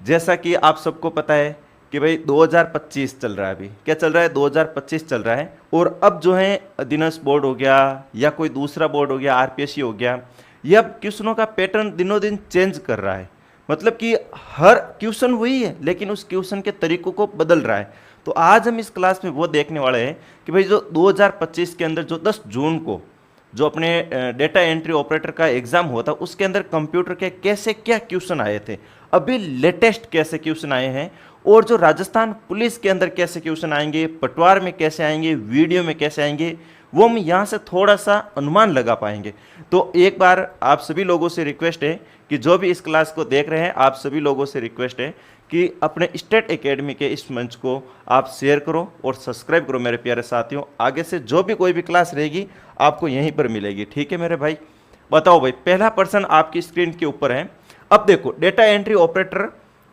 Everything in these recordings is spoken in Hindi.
जैसा कि आप सबको पता है कि भाई 2025 चल रहा है, अभी क्या चल रहा है, 2025 चल रहा है। और अब जो है अधीनस्थ बोर्ड हो गया या कोई दूसरा बोर्ड हो गया, आरपीएससी हो गया, ये अब क्वेश्चनों का पैटर्न दिनों दिन चेंज कर रहा है। मतलब कि हर क्वेश्चन वही है लेकिन उस क्वेश्चन के तरीकों को बदल रहा है। तो आज हम इस क्लास में वो देखने वाले हैं कि भाई जो 2025 के अंदर जो 10 जून को जो अपने डेटा एंट्री ऑपरेटर का एग्जाम हुआ था, उसके अंदर कंप्यूटर के कैसे क्या क्वेश्चन आए थे, अभी लेटेस्ट कैसे क्वेश्चन आए हैं, और जो राजस्थान पुलिस के अंदर कैसे क्वेश्चन आएंगे, पटवार में कैसे आएंगे, वीडियो में कैसे आएंगे, वो हम यहाँ से थोड़ा सा अनुमान लगा पाएंगे। तो एक बार आप सभी लोगों से रिक्वेस्ट है कि जो भी इस क्लास को देख रहे हैं, आप सभी लोगों से रिक्वेस्ट है कि अपने स्टेट एकेडमी के इस मंच को आप शेयर करो और सब्सक्राइब करो मेरे प्यारे साथियों। आगे से जो भी कोई भी क्लास रहेगी आपको यहीं पर मिलेगी, ठीक है मेरे भाई। बताओ भाई, पहला प्रश्न आपकी स्क्रीन के ऊपर है। अब देखो, डेटा एंट्री ऑपरेटर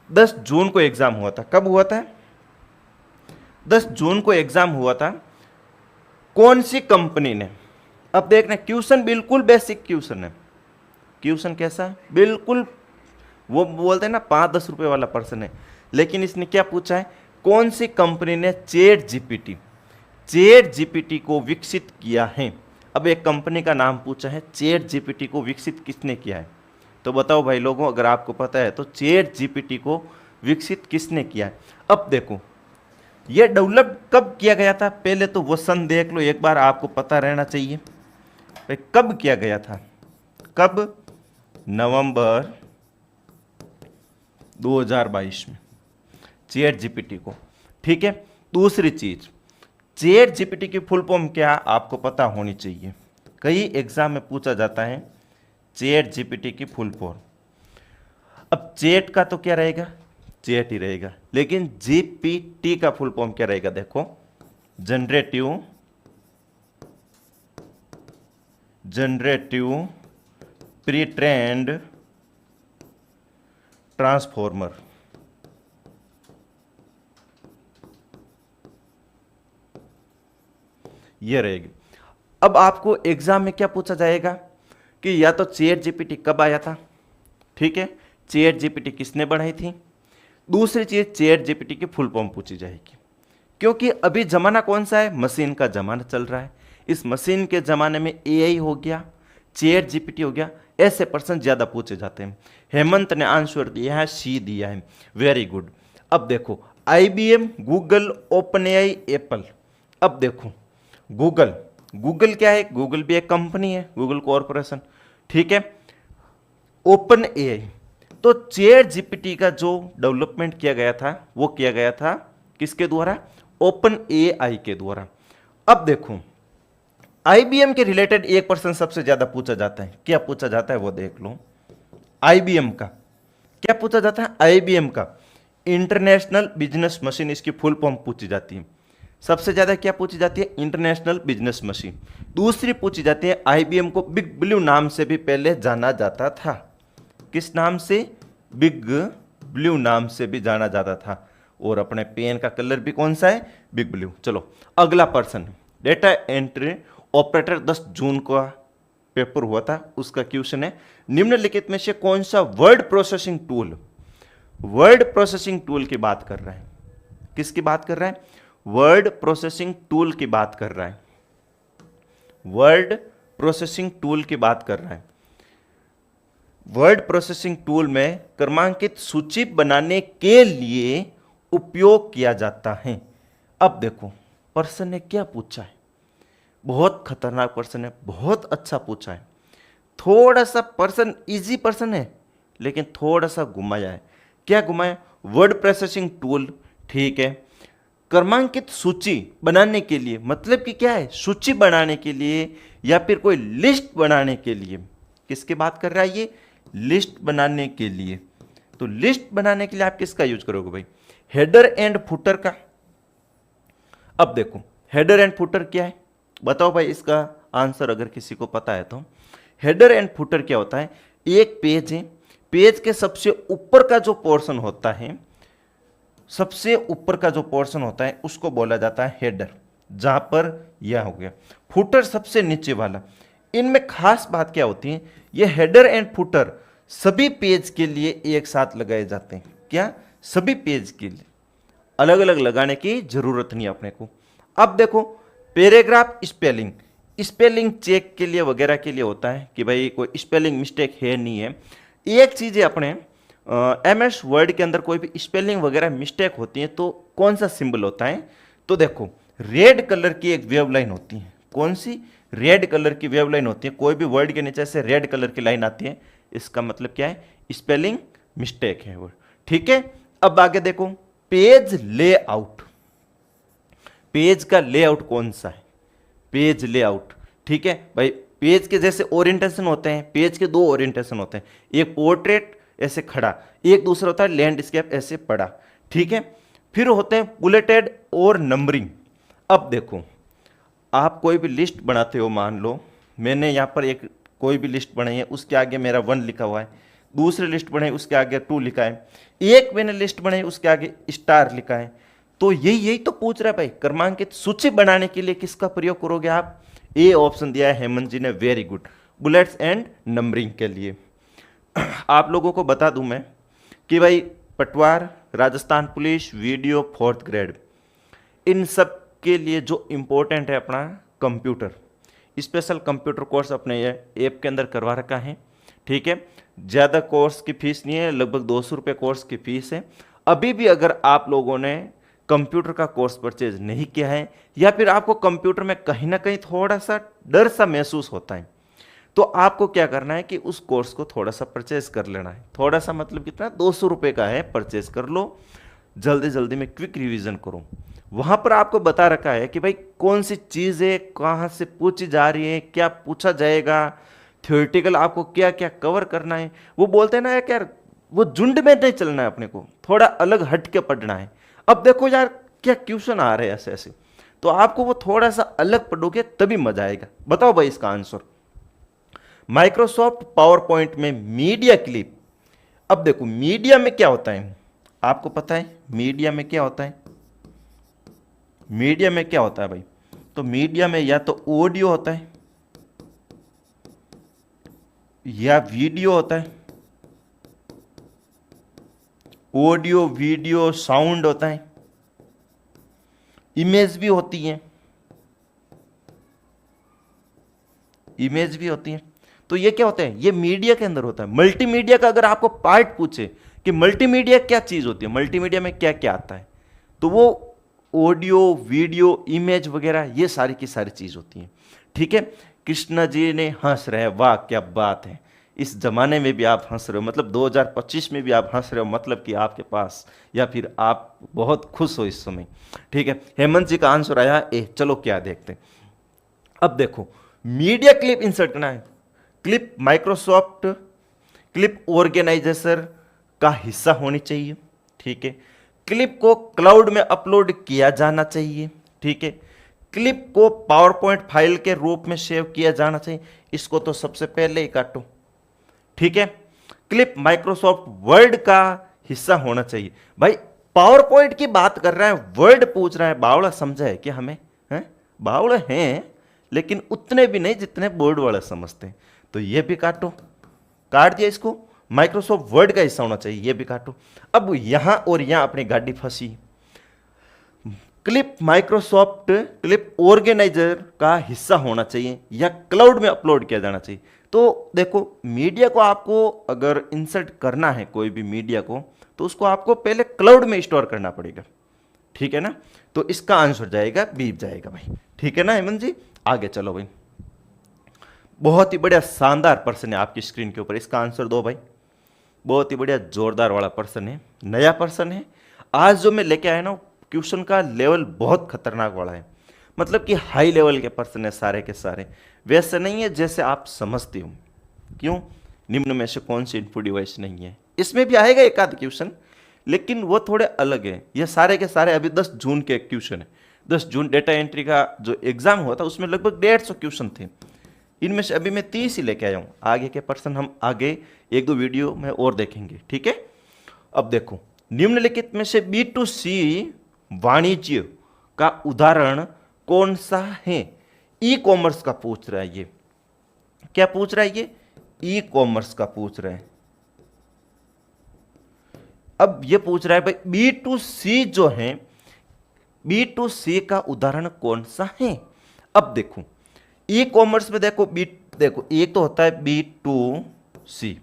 10 जून को एग्जाम हुआ था। कब हुआ था? 10 जून को एग्जाम हुआ था। कौन सी कंपनी ने? अब देखना, क्वेश्चन बिल्कुल बेसिक क्वेश्चन है। क्वेश्चन कैसा? बिल्कुल वो बोलते हैं ना 5-10 रुपए वाला प्रश्न है, लेकिन इसने क्या पूछा है, कौन सी कंपनी ने चैट जीपीटी को विकसित किया है। अब एक कंपनी का नाम पूछा है, चैट जीपीटी को विकसित किसने किया है। तो बताओ भाई लोगों, अगर आपको पता है तो चैट जीपीटी को विकसित किसने किया है। अब देखो, ये डेवलप कब किया गया था, पहले तो वो सन देख लो एक बार, आपको पता रहना चाहिए भाई कब किया गया था। कब? नवंबर 2022 में चैट जीपीटी को, ठीक है। दूसरी चीज, चैट जीपीटी की फुल फॉर्म क्या आपको पता होनी चाहिए, कई एग्जाम में पूछा जाता है चैट जीपीटी की फुल फॉर्म। अब चैट का तो क्या रहेगा, चैट ही रहेगा, लेकिन जीपीटी का फुल फॉर्म क्या रहेगा, देखो, जनरेटिव प्री ट्रेंड ट्रांसफॉर्मर। ये रहेगी। अब आपको एग्जाम में क्या पूछा जाएगा कि या तो चैट जीपीटी कब आया था, ठीक है, चैट जीपीटी किसने बनाई थी, दूसरी चीज चैट जीपीटी की फुल फॉर्म पूछी जाएगी। क्योंकि अभी जमाना कौन सा है, मशीन का जमाना चल रहा है। इस मशीन के जमाने में एआई हो गया, चैट जीपीटी हो गया, ऐसे प्रश्न ज्यादा पूछे जाते हैं। हेमंत ने आंसर दिया है, सी दिया है, वेरी गुड। अब देखो, IBM, Google, open AI, Apple. अब देखो, गूगल क्या है, गूगल भी एक कंपनी है, गूगल कॉरपोरेशन, ठीक है। ओपन एआई, तो चैट जीपीटी का जो डेवलपमेंट किया गया था वो किया गया था किसके द्वारा, ओपन एआई के द्वारा। अब देखो, आईबीएम के रिलेटेड एक प्रश्न सबसे ज्यादा पूछा जाता है, क्या पूछा जाता है वो देख लो। आईबीएम का क्या पूछा जाता है, आईबीएम का इंटरनेशनल बिजनेस मशीन, इसकी फुल फॉर्म पूछी जाती है। सबसे ज्यादा क्या पूछी जाती है, इंटरनेशनल बिजनेस मशीन। दूसरी पूछी जाती है, आईबीएम को बिग ब्लू नाम से भी पहले जाना जाता था। किस नाम से? बिग ब्लू नाम से भी जाना जाता था। और अपने पेन का कलर भी कौन सा है, बिग ब्लू। चलो अगला प्रश्न, डेटा एंट्री ऑपरेटर 10 जून का पेपर हुआ था, उसका क्वेश्चन है, निम्नलिखित में से कौन सा वर्ड प्रोसेसिंग टूल की बात कर रहा है, किसकी बात कर रहा है, वर्ड प्रोसेसिंग टूल की बात कर रहा है, वर्ड प्रोसेसिंग टूल की बात कर रहा है। वर्ड प्रोसेसिंग टूल में क्रमांकित सूची बनाने के लिए उपयोग किया जाता है। अब देखो, प्रश्न ने क्या पूछा है, बहुत खतरनाक प्रश्न है, बहुत अच्छा पूछा है। थोड़ा सा प्रश्न इजी प्रश्न है लेकिन थोड़ा सा घुमाया है। क्या घुमाया? वर्ड प्रोसेसिंग टूल, ठीक है, क्रमांकित सूची बनाने के लिए, मतलब कि क्या है, सूची बनाने के लिए या फिर कोई लिस्ट बनाने के लिए। किसकी बात कर रहा है ये, लिस्ट बनाने के लिए। तो लिस्ट बनाने के लिए आप किसका यूज करोगे भाई, हेडर एंड फुटर का। अब देखो, हेडर एंड फुटर क्या है, बताओ भाई इसका आंसर अगर किसी को पता है तो। हेडर एंड फुटर क्या होता है, एक पेज है, पेज के सबसे ऊपर का जो पोर्शन होता है, सबसे ऊपर का जो पोर्शन होता है उसको बोला जाता है हेडर, जहां पर यह हो गया। फुटर सबसे नीचे वाला। इनमें खास बात क्या होती है, ये हेडर एंड फुटर सभी पेज के लिए एक साथ लगाए जाते हैं। क्या, सभी पेज के लिए अलग अलग लगाने की जरूरत नहीं अपने को। अब देखो पैराग्राफ स्पेलिंग, स्पेलिंग चेक के लिए वगैरह के लिए होता है कि भाई कोई स्पेलिंग मिस्टेक है नहीं है। एक चीज़ है अपने MS वर्ड के अंदर कोई भी स्पेलिंग वगैरह मिस्टेक होती है तो कौन सा सिंबल होता है, तो देखो रेड कलर की एक वेव लाइन होती है। कौन सी, रेड कलर की वेव लाइन होती है। कोई भी वर्ड के नीचे से रेड कलर की लाइन आती है, इसका मतलब क्या है, स्पेलिंग मिस्टेक है वो, ठीक है। अब आगे देखो पेज लेआउट, पेज का लेआउट कौन सा है, पेज लेआउट, ठीक है भाई। पेज के जैसे ओरिएंटेशन होते हैं, पेज के दो ओरिएंटेशन होते हैं, एक पोर्ट्रेट ऐसे खड़ा, एक दूसरा होता है लैंडस्केप ऐसे पड़ा, ठीक है। फिर होते हैं बुलेटेड और नंबरिंग। अब देखो आप कोई भी लिस्ट बनाते हो, मान लो मैंने यहाँ पर एक कोई भी लिस्ट बनाई है, उसके आगे मेरा 1 लिखा हुआ है, दूसरी लिस्ट बनाई उसके आगे 2 लिखा है, एक मैंने लिस्ट बनाई उसके आगे स्टार लिखा है। तो यही तो पूछ रहा है भाई, क्रमांकित सूची बनाने के लिए किसका प्रयोग करोगे आप। ए ऑप्शन दिया है हेमंत जी ने, very good, bullets and numbering के लिए। आप लोगों को बता दूं मैं कि भाई Patwar, Rajasthan police, video, 4th grade, इन सब के लिए जो इम्पोर्टेंट है अपना कंप्यूटर, स्पेशल कंप्यूटर कोर्स अपने ये ऐप के अंदर करवा रखा है, ठीक है। ज़्यादा कोर्स की फीस नहीं है, लगभग 200 रुपये कोर्स की फीस है। अभी भी अगर आप लोगों ने कंप्यूटर का कोर्स परचेज नहीं किया है या फिर आपको कंप्यूटर में कहीं ना कहीं थोड़ा सा डर सा महसूस होता है, तो आपको क्या करना है कि उस कोर्स को थोड़ा सा परचेज कर लेना है। थोड़ा सा मतलब कितना, 200 रुपये का है, परचेज कर लो, जल्दी जल्दी में क्विक रिवीजन करो। वहाँ पर आपको बता रखा है कि भाई कौन सी चीज़ें कहाँ से पूछी जा रही है, क्या पूछा जाएगा, थ्योरेटिकल आपको क्या क्या कवर करना है। वो बोलते हैं ना यार, वो झुंड में नहीं चलना है, अपने को थोड़ा अलग हट के पढ़ना है। अब देखो यार क्या क्वेश्चन आ रहे हैं ऐसे ऐसे, तो आपको वो थोड़ा सा अलग पढ़ोगे तभी मजा आएगा। बताओ भाई इसका आंसर, माइक्रोसॉफ्ट पावर पॉइंट में मीडिया क्लिप। अब देखो मीडिया में क्या होता है, आपको पता है मीडिया में क्या होता है, मीडिया में क्या होता है भाई, तो मीडिया में या तो ऑडियो होता है या वीडियो होता है, ऑडियो वीडियो साउंड होता है, इमेज भी होती है, इमेज भी होती है। तो ये क्या होता है, ये मीडिया के अंदर होता है। मल्टीमीडिया का अगर आपको पार्ट पूछे कि मल्टीमीडिया क्या चीज होती है, मल्टीमीडिया में क्या क्या आता है, तो वो ऑडियो वीडियो इमेज वगैरह ये सारी की सारी चीज होती है, ठीक है। कृष्णा जी ने हंस रहे हैं, वाह क्या बात है, इस जमाने में भी आप हंस रहे हो, मतलब 2025 में भी आप हंस रहे हो, मतलब कि आपके पास या फिर आप बहुत खुश हो इस समय, ठीक है। हेमंत जी का आंसर आया ए। चलो क्या देखते हैं। अब देखो मीडिया क्लिप इंसर्ट करना है, क्लिप माइक्रोसॉफ्ट क्लिप ऑर्गेनाइजेशन का हिस्सा होनी चाहिए, ठीक है। क्लिप को क्लाउड में अपलोड किया जाना चाहिए, ठीक है। क्लिप को पावर पॉइंट फाइल के रूप में सेव किया जाना चाहिए, इसको तो सबसे पहले ही काटो, ठीक है। क्लिप माइक्रोसॉफ्ट वर्ड का हिस्सा होना चाहिए। भाई पावर पॉइंट की बात कर रहा है, वर्ड पूछ रहा है, बावड़ा समझा है कि हमें है, बावड़ा हैं लेकिन उतने भी नहीं जितने बोर्ड वाले समझते हैं। तो ये भी काटो, काट दिया इसको, माइक्रोसॉफ्ट वर्ड का हिस्सा होना चाहिए, ये भी काटो। अब यहां और यहां अपनी गाड़ी फंसी, क्लिप माइक्रोसॉफ्ट क्लिप ऑर्गेनाइजर का हिस्सा होना चाहिए या क्लाउड में अपलोड किया जाना चाहिए। तो देखो मीडिया को आपको अगर इंसर्ट करना है कोई भी मीडिया को, तो उसको आपको पहले क्लाउड में स्टोर करना पड़ेगा, ठीक है ना। तो इसका आंसर जाएगा बी जाएगा भाई, ठीक है ना हेमंत जी। आगे चलो भाई, बहुत ही बढ़िया शानदार प्रश्न है आपकी स्क्रीन के ऊपर, इसका आंसर दो भाई। बहुत ही बढ़िया जोरदार वाला प्रश्न है, नया प्रश्न है। आज जो मैं लेके आया ना क्वेश्चन का लेवल बहुत खतरनाक वाला है, मतलब कि हाई लेवल के प्रश्न है सारे के सारे, वैसे नहीं है जैसे आप समझते हो। क्यों, निम्न में से कौन सी इनपुट डिवाइस नहीं है, इसमें भी आएगा एक आध क्वेश्चन, लेकिन वो थोड़े अलग है। ये सारे के सारे अभी 10 जून के क्वेश्चन है। 10 जून डेटा एंट्री का जो एग्जाम हुआ था उसमें लगभग 150 क्वेश्चन थे, इनमें से अभी मैं 30 ही लेके आया हूँ। आगे के प्रश्न हम आगे 1-2 वीडियो में और देखेंगे, ठीक है। अब देखो निम्नलिखित में से B2C वाणिज्य का उदाहरण कौन सा है। ई कॉमर्स का पूछ रहा है, ये क्या पूछ रहा है, ये ई कॉमर्स का पूछ रहा है। अब ये पूछ रहा है भाई B2C जो है, B2C का उदाहरण कौन सा है? अब देखो ई कॉमर्स में देखो एक तो होता है B2C,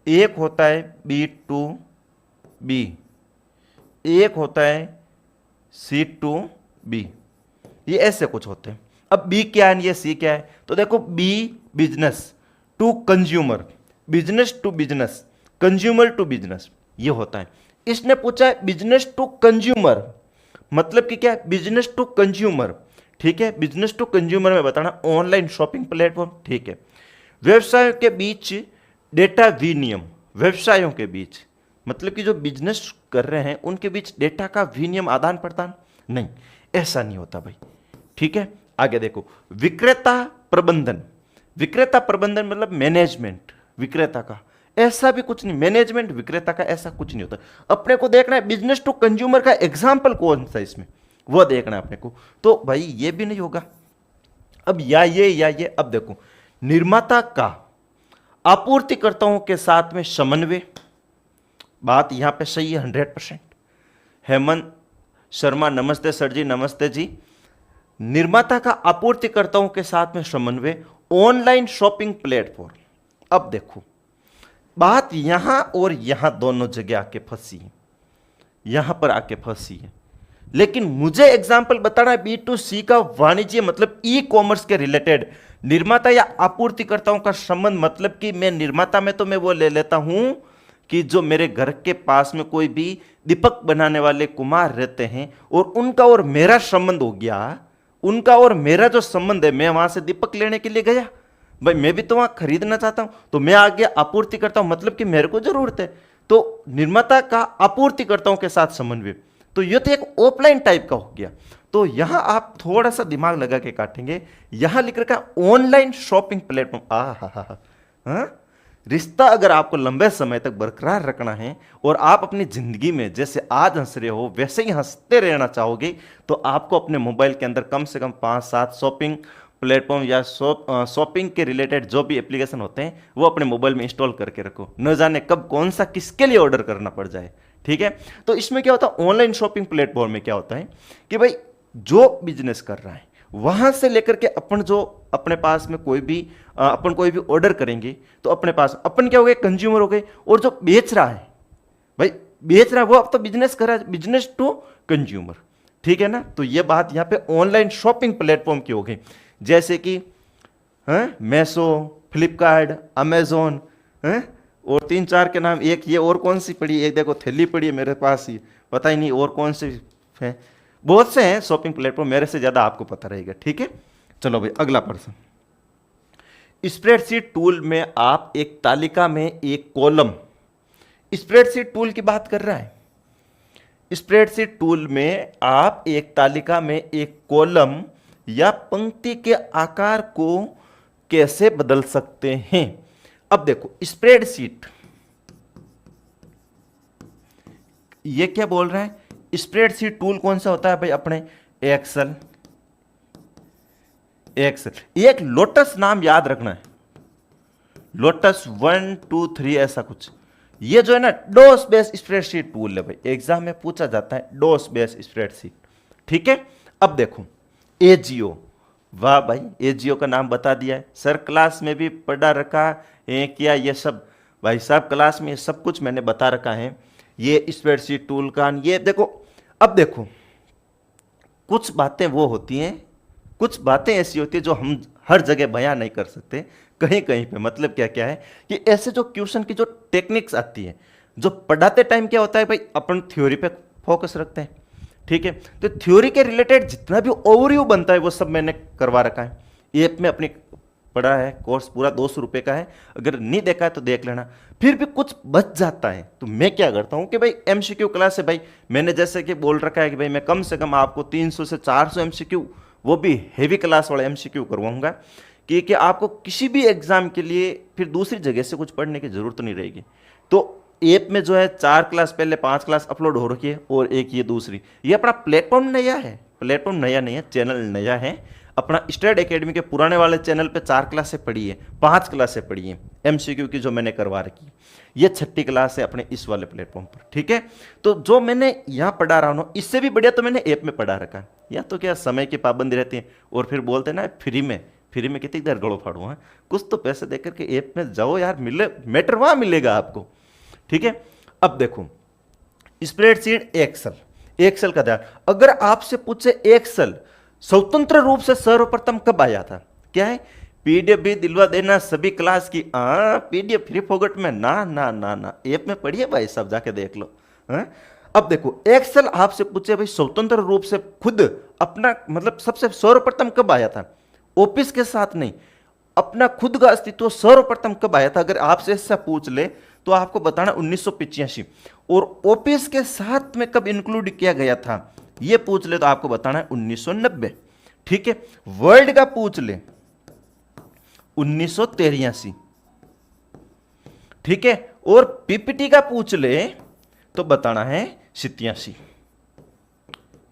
एक होता है B2B, एक होता है C2B, ये ऐसे कुछ होते हैं। अब B क्या है, ये C क्या है? तो देखो B business to consumer, business to business, consumer to business, ये होता है। इसने पूछा है बिजनेस टू कंज्यूमर, मतलब कि क्या है? बिजनेस टू कंज्यूमर, ठीक है। बिजनेस टू कंज्यूमर में बताना ऑनलाइन शॉपिंग प्लेटफॉर्म, ठीक है। व्यवसायों के बीच डेटा विनिमय, व्यवसायों के बीच मतलब कि जो बिजनेस कर रहे हैं उनके बीच डेटा का विनिमय, आदान प्रदान, नहीं, ऐसा नहीं होता भाई, ठीक है। आगे देखो विक्रेता प्रबंधन, विक्रेता प्रबंधन मतलब मैनेजमेंट विक्रेता का, ऐसा भी कुछ नहीं, मैनेजमेंट विक्रेता का ऐसा कुछ नहीं होता। अपने को देखना है बिजनेस टू कंज्यूमर का एग्जाम्पल कौन सा इसमें, वो देखना है अपने को। तो भाई ये भी नहीं होगा। अब या ये, अब देखो निर्माता का आपूर्तिकर्ताओं के साथ में समन्वय, बात यहां पे सही है 100%। हेमंत शर्मा नमस्ते सर जी, नमस्ते जी। निर्माता का आपूर्तिकर्ताओं के साथ में समन्वय, ऑनलाइन शॉपिंग प्लेटफॉर्म। अब देखो बात यहां और यहां दोनों जगह आके फंसी है, यहां पर आके फंसी है। लेकिन मुझे एग्जाम्पल बताना है B2C का, वाणिज्य मतलब ई कॉमर्स के रिलेटेड, निर्माता या आपूर्तिकर्ताओं का संबंध, मतलब कि मैं निर्माता में तो मैं वो ले लेता हूं कि जो मेरे घर के पास में कोई भी दीपक बनाने वाले कुमार रहते हैं और उनका और मेरा संबंध हो गया, उनका और मेरा जो संबंध है, मैं वहां से दीपक लेने के लिए गया, भाई मैं भी तो वहां खरीदना चाहता हूं, तो मैं आगे आपूर्ति करता हूं, मतलब कि मेरे को जरूरत है। तो निर्माता का आपूर्तिकर्ताओं के साथ समन्वय, तो ये तो एक ऑफलाइन टाइप का हो गया। तो यहां आप थोड़ा सा दिमाग लगा के काटेंगे, यहां लिख रखा ऑनलाइन शॉपिंग प्लेटफॉर्म। रिश्ता अगर आपको लंबे समय तक बरकरार रखना है और आप अपनी जिंदगी में जैसे आज हंस रहे हो वैसे ही हंसते रहना चाहोगे, तो आपको अपने मोबाइल के अंदर कम से कम 5-7 शॉपिंग प्लेटफॉर्म या शॉपिंग के रिलेटेड जो भी एप्लीकेशन होते हैं वो अपने मोबाइल में इंस्टॉल करके रखो, न जाने कब कौन सा किसके लिए ऑर्डर करना पड़ जाए, ठीक है। तो इसमें क्या होता है, ऑनलाइन शॉपिंग प्लेटफॉर्म में क्या होता है कि भाई जो बिजनेस कर रहा है वहां से लेकर के अपन जो अपने पास में कोई भी ऑर्डर करेंगे तो अपने पास अपन क्या हो गए, कंज्यूमर हो गए, और जो बेच रहा है भाई बेच रहा है वो अब तो बिजनेस कर रहा है, बिजनेस टू कंज्यूमर, ठीक है ना। तो ये बात यहां पे ऑनलाइन शॉपिंग प्लेटफॉर्म की हो गई, जैसे कि मैसो, फ्लिपकार्ट, अमेजोन, और 3-4 के नाम, एक ये और कौन सी पड़ी, एक देखो थैली पड़ी है मेरे पास, ही पता ही नहीं और कौन सी है, बहुत से हैं शॉपिंग प्लेटफॉर्म, मेरे से ज्यादा आपको पता रहेगा, ठीक है। चलो भाई अगला प्रश्न, स्प्रेडशीट टूल में आप एक तालिका में एक कॉलम, स्प्रेडशीट टूल की बात कर रहा है, स्प्रेडशीट टूल में आप एक तालिका में एक कॉलम या पंक्ति के आकार को कैसे बदल सकते हैं। अब देखो स्प्रेडशीट, ये क्या बोल रहा है, स्प्रेडशीट टूल कौन सा होता है भाई, अपने एक्सेल, एक लोटस नाम याद रखना है, लोटस 1 2 3 ऐसा कुछ, ये जो है ना डोस बेस्ड स्प्रेडशीट टूल है भाई, एग्जाम में पूछा जाता है डोस बेस्ड स्प्रेडशीट, ठीक है। अब देखो एजियो, वाह भाई एजियो का नाम बता दिया है सर, क्लास में भी पढ़ा रखा है क्या ये सब, भाई साहब क्लास में ये सब कुछ मैंने बता रखा है, ये स्प्रेडशीट टूल का ये देखो। अब देखो कुछ बातें वो होती हैं, कुछ बातें ऐसी होती है जो हम हर जगह बयां नहीं कर सकते, कहीं कहीं पे, मतलब क्या क्या है कि ऐसे जो क्वेश्चन की जो टेक्निक्स आती है, जो पढ़ाते टाइम क्या होता है भाई अपन थ्योरी पे फोकस रखते हैं, ठीक है। तो थ्योरी के रिलेटेड जितना भी ओवरव्यू बनता है वो सब मैंने करवा रखा है, ऐप में अपनी पढ़ा है, कोर्स पूरा 200 रुपये का है, अगर नहीं देखा है तो देख लेना। फिर भी कुछ बच जाता है तो मैं क्या करता हूं कि भाई एमसीक्यू क्लास है भाई, मैंने जैसे कि बोल रखा है कि भाई मैं कम से कम आपको 300 से 400 एमसीक्यू, वो भी हेवी क्लास वाला एमसीक्यू करवाऊंगा कि आपको किसी भी एग्जाम के लिए फिर दूसरी जगह से कुछ पढ़ने की जरूरत नहीं रहेगी। तो ऐप में जो है 4 क्लास पहले 5 क्लास अपलोड हो रखी है और एक ये दूसरी, ये अपना प्लेटफॉर्म नया है, प्लेटफॉर्म नया नहीं है, चैनल नया है, अपना स्टडी एकेडमी के पुराने वाले चैनल पे 4 क्लासें पढ़ी है, 5 क्लासें पढ़ी है एमसीक्यू की जो मैंने करवा रखी। ये 6ठी क्लास है अपने इस वाले प्लेटफॉर्म पर, ठीक है। तो जो मैंने यहाँ पढ़ा रहा हूँ इससे भी बढ़िया तो मैंने ऐप में पढ़ा रखा है। या तो क्या समय की पाबंदी रहती है, और फिर बोलते हैं ना फ्री में कितनी देर गड़ो फाड़ू है, कुछ तो पैसे देकर के ऐप में जाओ यार, मिले मैटर वहाँ मिलेगा आपको, ठीक है। अब देखो स्प्रेडशीट, एक्सेल का ध्यान, अगर आपसे पूछे एक्सेल स्वतंत्र रूप से सर्वप्रथम कब आया था, क्या है, पीडीएफ भी दिलवा देना सभी क्लास की, पीडीएफ फ्री फोगट में, ना ना ना ना, ऐप में पढ़िए भाई, सब जाके देख लो। अब देखो एक्सेल आपसे पूछे भाई स्वतंत्र रूप से खुद अपना मतलब सबसे सर्वप्रथम कब आया था, ऑफिस के साथ नहीं, अपना खुद का अस्तित्व सर्वप्रथम कब आया था, अगर आपसे ऐसा पूछ ले तो आपको बताना 1985, और ऑफिस के साथ में कब इंक्लूड किया गया था ये पूछ ले तो आपको बताना है 1990, ठीक है। वर्ल्ड का पूछ ले 1983, ठीक है, और पीपीटी का पूछ ले तो बताना है 87।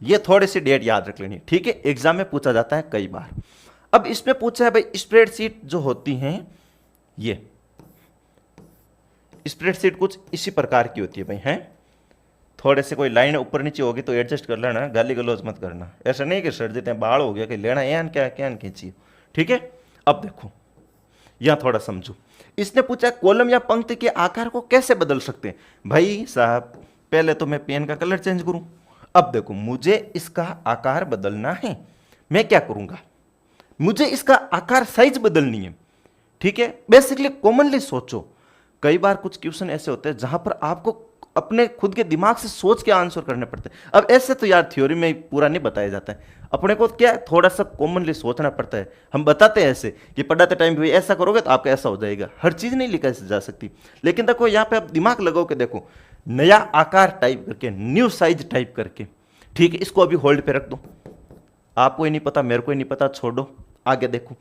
ये थोड़ी सी डेट याद रख लेनी, ठीक है, एग्जाम में पूछा जाता है कई बार। अब इसमें पूछा है भाई स्प्रेडशीट जो होती हैं, ये स्प्रेडशीट कुछ इसी प्रकार की होती है भाई, हैं, थोड़े से कोई लाइन ऊपर नीचे होगी तो एडजस्ट कर लेना, गाली गलौज मत करना, ऐसा नहीं कि सर देते हैं बाल हो गया कि लेना एन क्या क्या खींचिए, ठीक है। अब देखो यहां थोड़ा समझो, इसने पूछा कॉलम या पंक्ति के आकार को कैसे बदल सकते हैं। भाई साहब पहले तो मैं पेन का कलर चेंज करूं, अब देखो मुझे इसका आकार बदलना है, मैं क्या करूंगा, मुझे इसका आकार साइज बदलनी है, ठीक है। बेसिकली कॉमनली सोचो, कई बार कुछ क्वेश्चन ऐसे होते हैं जहां पर आपको अपने खुद के दिमाग से सोच के आंसर करने पड़ते हैं। अब ऐसे तो यार थ्योरी में पूरा नहीं बताया जाता है, अपने को क्या थोड़ा सा कॉमनली सोचना पड़ता है। हम बताते हैं ऐसे कि पढ़ाते टाइम भी ऐसा करोगे तो आपका ऐसा हो जाएगा, हर चीज़ नहीं लिखा जा सकती, लेकिन देखो यहाँ पे आप दिमाग लगाओ के देखो, नया आकार टाइप करके, न्यू साइज टाइप करके, ठीक है, इसको अभी होल्ड पे रख दो, आपको ही नहीं पता, मेरे को ही नहीं पता, छोड़ो, आगे देखो,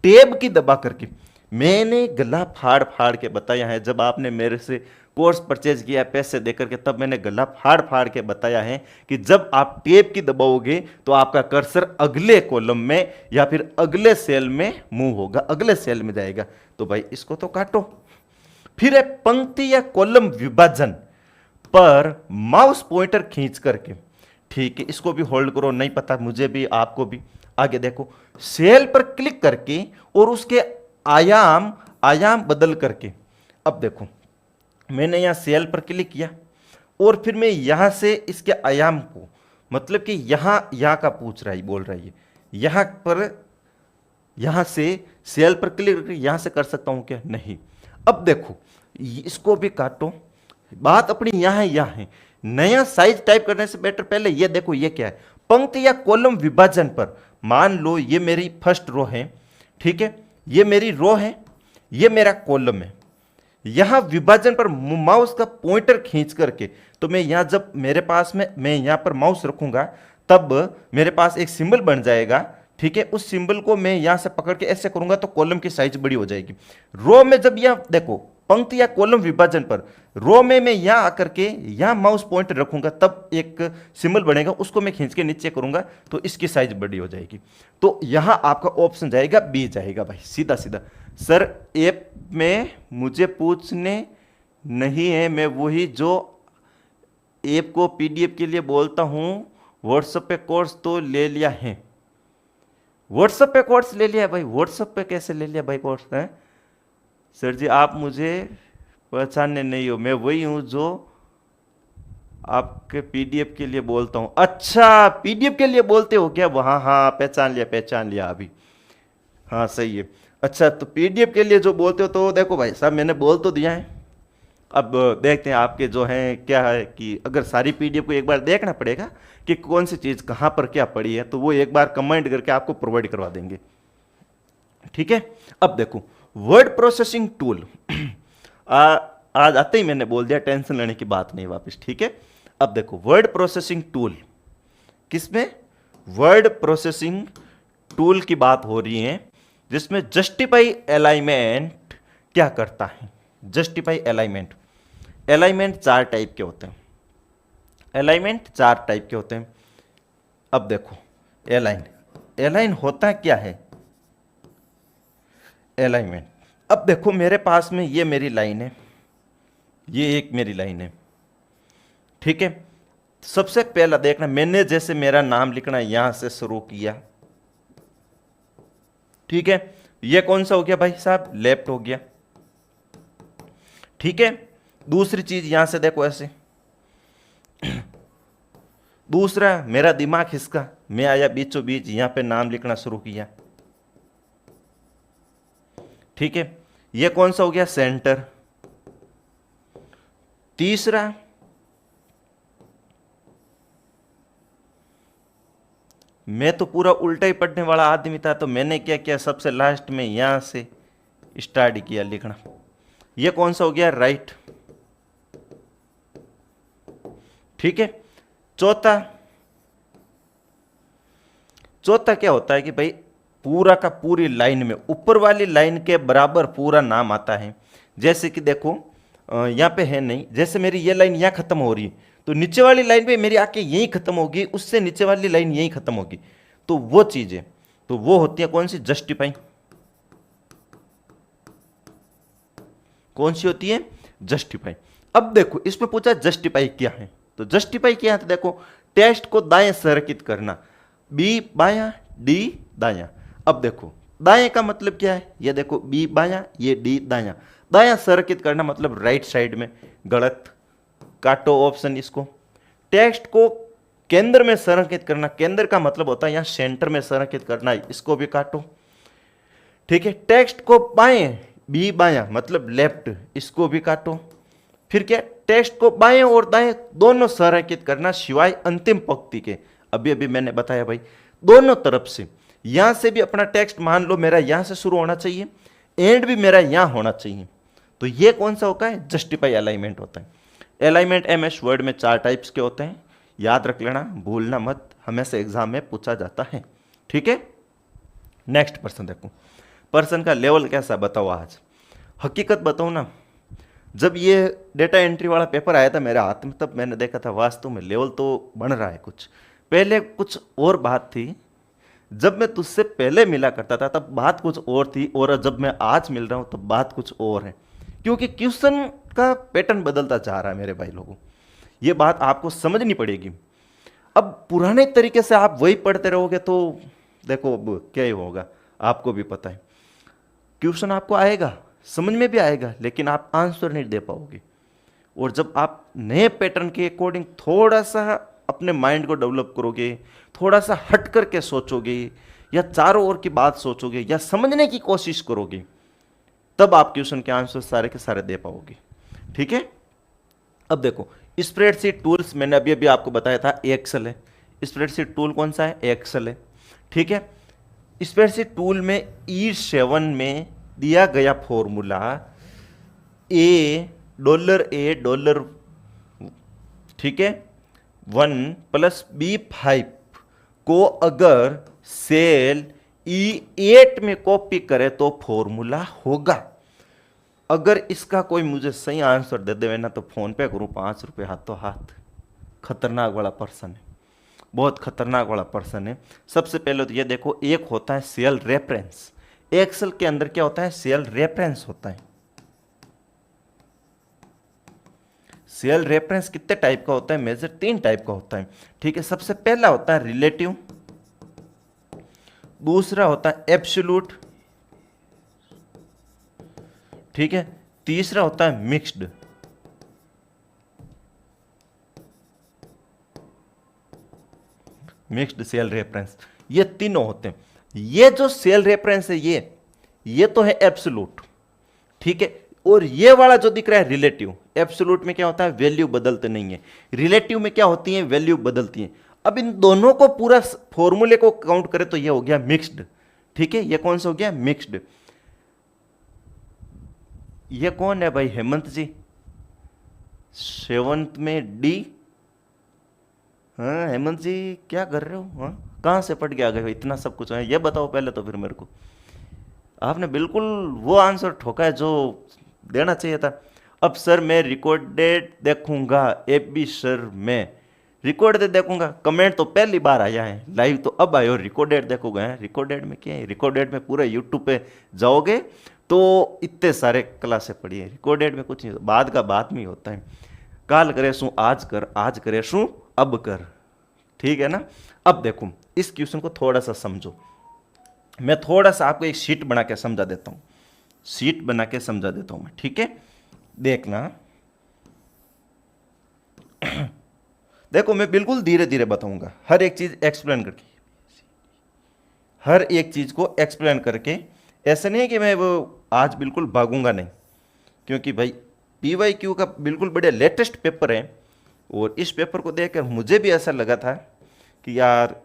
टेब की दबा करके, मैंने गला फाड़ फाड़ के बताया है, जब आपने मेरे से कोर्स परचेज किया पैसे देकर के, तब मैंने गला फाड़ फाड़ के बताया है कि जब आप टेब की दबाओगे तो आपका कर्सर अगले कॉलम में या फिर अगले सेल में मूव होगा, अगले सेल में जाएगा। तो भाई इसको तो काटो, फिर है पंक्ति या कॉलम विभाजन पर माउस पॉइंटर खींच करके, ठीक है, इसको भी होल्ड करो, नहीं पता मुझे भी आपको भी, आगे देखो, सेल पर क्लिक करके और उसके आयाम बदल करके, अब देखो मैंने यहां सेल पर क्लिक किया और फिर मैं यहां से इसके आयाम को, मतलब कि यहां का पूछ रहा है, बोल रहा है, यहां से सेल पर क्लिक करके यहां से कर सकता हूं क्या, नहीं। अब देखो इसको भी काटो, बात अपनी यहां है, नया साइज टाइप करने से बेटर पहले ये देखो ये क्या है, पंक्ति या कॉलम विभाजन पर, मान लो ये मेरी फर्स्ट रो है, ठीक है, ये मेरी रो है, ये मेरा कॉलम है, यहां विभाजन पर माउस का पॉइंटर खींच करके, तो मैं यहां जब मेरे पास में मैं यहां पर माउस रखूंगा तब मेरे पास एक सिंबल बन जाएगा, ठीक है, उस सिंबल को मैं यहां से पकड़ के ऐसे करूंगा तो कॉलम की साइज बड़ी हो जाएगी। रो में जब यहां देखो पंक्ति या कॉलम विभाजन पर, रो में मैं यहां आकर के यहां माउस पॉइंटर रखूंगा तब एक सिंबल बनेगा, उसको मैं खींच के नीचे करूंगा तो इसकी साइज बड़ी हो जाएगी। तो यहां आपका ऑप्शन जाएगा बी जाएगा भाई, सीधा सीधा। सर ऐप में मुझे पूछने नहीं है, मैं वही जो ऐप को पीडीएफ के लिए बोलता हूं, व्हाट्सएप पे कोर्स तो ले लिया है। व्हाट्सएप पे कोर्स ले लिया भाई, व्हाट्सएप पे कैसे ले लिया भाई कोर्स है? सर जी आप मुझे पहचानने नहीं हो, मैं वही हूं जो आपके पीडीएफ के लिए बोलता हूं। अच्छा पीडीएफ के लिए बोलते हो क्या? हाँ हाँ पहचान लिया अभी, हाँ सही है। अच्छा तो पीडीएफ के लिए जो बोलते हो, तो देखो भाई साहब मैंने बोल तो दिया है, अब देखते हैं आपके जो हैं क्या है कि अगर सारी पीडीएफ को एक बार देखना पड़ेगा कि कौन सी चीज़ कहाँ पर क्या पड़ी है, तो वो एक बार कमेंट करके आपको प्रोवाइड करवा देंगे, ठीक है। अब देखो वर्ड प्रोसेसिंग टूल, आज आते ही मैंने बोल दिया, टेंशन लेने की बात नहीं वापस, ठीक है। अब देखो वर्ड प्रोसेसिंग टूल, किसमें? वर्ड प्रोसेसिंग टूल की बात हो रही है, जिसमें जस्टिफाई अलाइनमेंट क्या करता है। जस्टिफाई अलाइनमेंट चार टाइप के होते हैं, अलाइनमेंट चार टाइप के होते हैं। अब देखो अलाइन, एलाइन होता क्या है? अलाइनमेंट। अब देखो मेरे पास में ये मेरी लाइन है, ये एक मेरी लाइन है, ठीक है। सबसे पहला देखना, मैंने जैसे मेरा नाम लिखना यहां से शुरू किया, ठीक है। ये कौन सा हो गया भाई साहब? लेफ्ट हो गया, ठीक है। दूसरी चीज यहां से देखो ऐसे, दूसरा मेरा दिमाग खिसका, मैं आया बीचों बीच, यहां पे नाम लिखना शुरू किया, ठीक है। ये कौन सा हो गया? सेंटर। तीसरा, मैं तो पूरा उल्टा ही पढ़ने वाला आदमी था, तो मैंने क्या किया, सबसे लास्ट में यहां से स्टार्ट किया लिखना। ये कौन सा हो गया? राइट, ठीक है। चौथा, चौथा क्या होता है कि भाई पूरा का पूरी लाइन में ऊपर वाली लाइन के बराबर पूरा नाम आता है। जैसे कि देखो यहां पे है नहीं, जैसे मेरी ये लाइन यहां खत्म हो रही है, तो नीचे वाली लाइन पे मेरी आके यहीं खत्म होगी, उससे नीचे वाली लाइन यहीं खत्म होगी। तो वो चीजें, तो वो होती है कौन सी? जस्टिफाई। कौन सी होती है? जस्टिफाई। अब देखो इसमें पूछा जस्टिफाई क्या है, तो जस्टिफाई क्या है? तो देखो टेक्स्ट को दाएं संरेखित करना, बी बायां डी दायां। अब देखो दाएं का मतलब क्या है? ये देखो बी बायां, ये डी दायां। दायां संरेखित करना मतलब राइट साइड में, गलत, काटो ऑप्शन इसको। टेक्स्ट को केंद्र में संरेखित करना, केंद्र का मतलब होता है यहां सेंटर में संरेखित करना, इसको भी काटो, ठीक है। टेक्स्ट को बाएं, बी बायां मतलब लेफ्ट, इसको भी काटो। फिर क्या? टेक्स्ट को बाएं और दाएं दोनों संरेखित करना, सिवाय अंतिम पंक्ति के। अभी अभी मैंने बताया भाई, दोनों तरफ से, यहां से भी अपना टेक्स्ट मान लो मेरा यहां से शुरू होना चाहिए, एंड भी मेरा यहां होना चाहिए। तो ये कौन सा होता है? जस्टिफाई अलाइनमेंट होता है। अलाइनमेंट एमएस वर्ड में 4 टाइप्स के होते हैं, याद रख लेना, भूलना मत, हमेशा एग्जाम में पूछा जाता है, ठीक है। नेक्स्ट पर्सन देखो, पर्सन का लेवल कैसा बताओ आज। हकीकत बताओ ना, जब ये डेटा एंट्री वाला पेपर आया था मेरे हाथ में, तब मैंने देखा था वास्तव में लेवल तो बन रहा है कुछ। पहले कुछ और बात थी, जब मैं तुझसे पहले मिला करता था तब बात कुछ और थी, और जब मैं आज मिल रहा हूं तब बात कुछ और है, क्योंकि क्वेश्चन का पैटर्न बदलता जा रहा है मेरे भाई लोगों। ये बात आपको समझनी पड़ेगी। अब पुराने तरीके से आप वही पढ़ते रहोगे तो देखो अब क्या ही होगा, आपको भी पता है। क्वेश्चन आपको आएगा, समझ में भी आएगा, लेकिन आप आंसर नहीं दे पाओगे। और जब आप नए पैटर्न के अकॉर्डिंग थोड़ा सा अपने माइंड को डेवलप करोगे, थोड़ा सा हट करके सोचोगे, या चारों ओर की बात सोचोगे, या समझने की कोशिश करोगे, तब आप क्वेश्चन के आंसर सारे के सारे दे पाओगे, ठीक है। अब देखो स्प्रेडशीट टूल्स, मैंने अभी अभी आपको बताया था एक्सेल है। स्प्रेडशीट टूल कौन सा है? एक्सेल है, ठीक है। स्प्रेडशीट टूल में E7 में दिया गया फॉर्मूला $A, ठीक है, 1 + B5 को अगर सेल E8 में कॉपी करे तो फॉर्मूला होगा। अगर इसका कोई मुझे सही आंसर दे देवे ना, तो फोन पे करूं 5 रुपये हाथों हाथ। खतरनाक वाला पर्सन है, बहुत खतरनाक वाला पर्सन है। सबसे पहले तो ये देखो, एक होता है सेल रेफरेंस। एक्सेल के अंदर क्या होता है? सेल रेफरेंस होता है। सेल रेफरेंस कितने टाइप का होता है? मेजर 3 टाइप का होता है, ठीक है। सबसे पहला होता है रिलेटिव, दूसरा होता है एब्सोल्यूट, ठीक है, तीसरा होता है मिक्स्ड। मिक्स्ड सेल रेफरेंस, ये तीनों होते हैं। ये जो सेल रेफरेंस है ये तो है एब्सोल्यूट, ठीक है। और ये वाला जो दिख रहा है रिलेटिव। एब्सोल्यूट में क्या होता है? वैल्यू बदलते नहीं है। रिलेटिव में क्या होती है? वैल्यू बदलती है। अब इन दोनों को पूरा फॉर्मूले को काउंट करें तो ये हो गया मिक्स्ड, ठीक है। ये कौन सा हो गया? मिक्स्ड। ये कौन है भाई? हेमंत जी, 7th में डी। हाँ हेमंत जी क्या कर रहे हो? हाँ कहाँ से पढ़ के आ गए हो? इतना सब कुछ है, ये बताओ पहले तो फिर मेरे को। आपने बिल्कुल वो आंसर ठोका है जो देना चाहिए था। अब सर मैं रिकॉर्डेड देखूंगा, एबी सर में, रिकॉर्ड देखूंगा, कमेंट तो पहली बार आया है, लाइव तो अब आए और रिकॉर्डेड देखोगे। रिकॉर्डेड में क्या है, रिकॉर्डेड में पूरे यूट्यूब पे जाओगे तो इतने सारे क्लासे पढ़ी है, रिकॉर्डेड में कुछ नहीं, बाद का बाद में होता है। काल करे शू आज कर, आज करे शू अब कर, ठीक है ना। अब देखो इस क्वेश्चन को थोड़ा सा समझो, मैं थोड़ा सा आपको एक शीट बना के समझा देता हूं, शीट बना के समझा देता हूं मैं, ठीक है। देखना देखो मैं बिल्कुल धीरे धीरे बताऊंगा, हर एक चीज एक्सप्लेन करके, हर एक चीज को एक्सप्लेन करके। ऐसा नहीं है कि मैं वो आज बिल्कुल भागूंगा नहीं, क्योंकि भाई PYQ का बिल्कुल बड़े लेटेस्ट पेपर है, और इस पेपर को देखकर मुझे भी ऐसा लगा था कि यार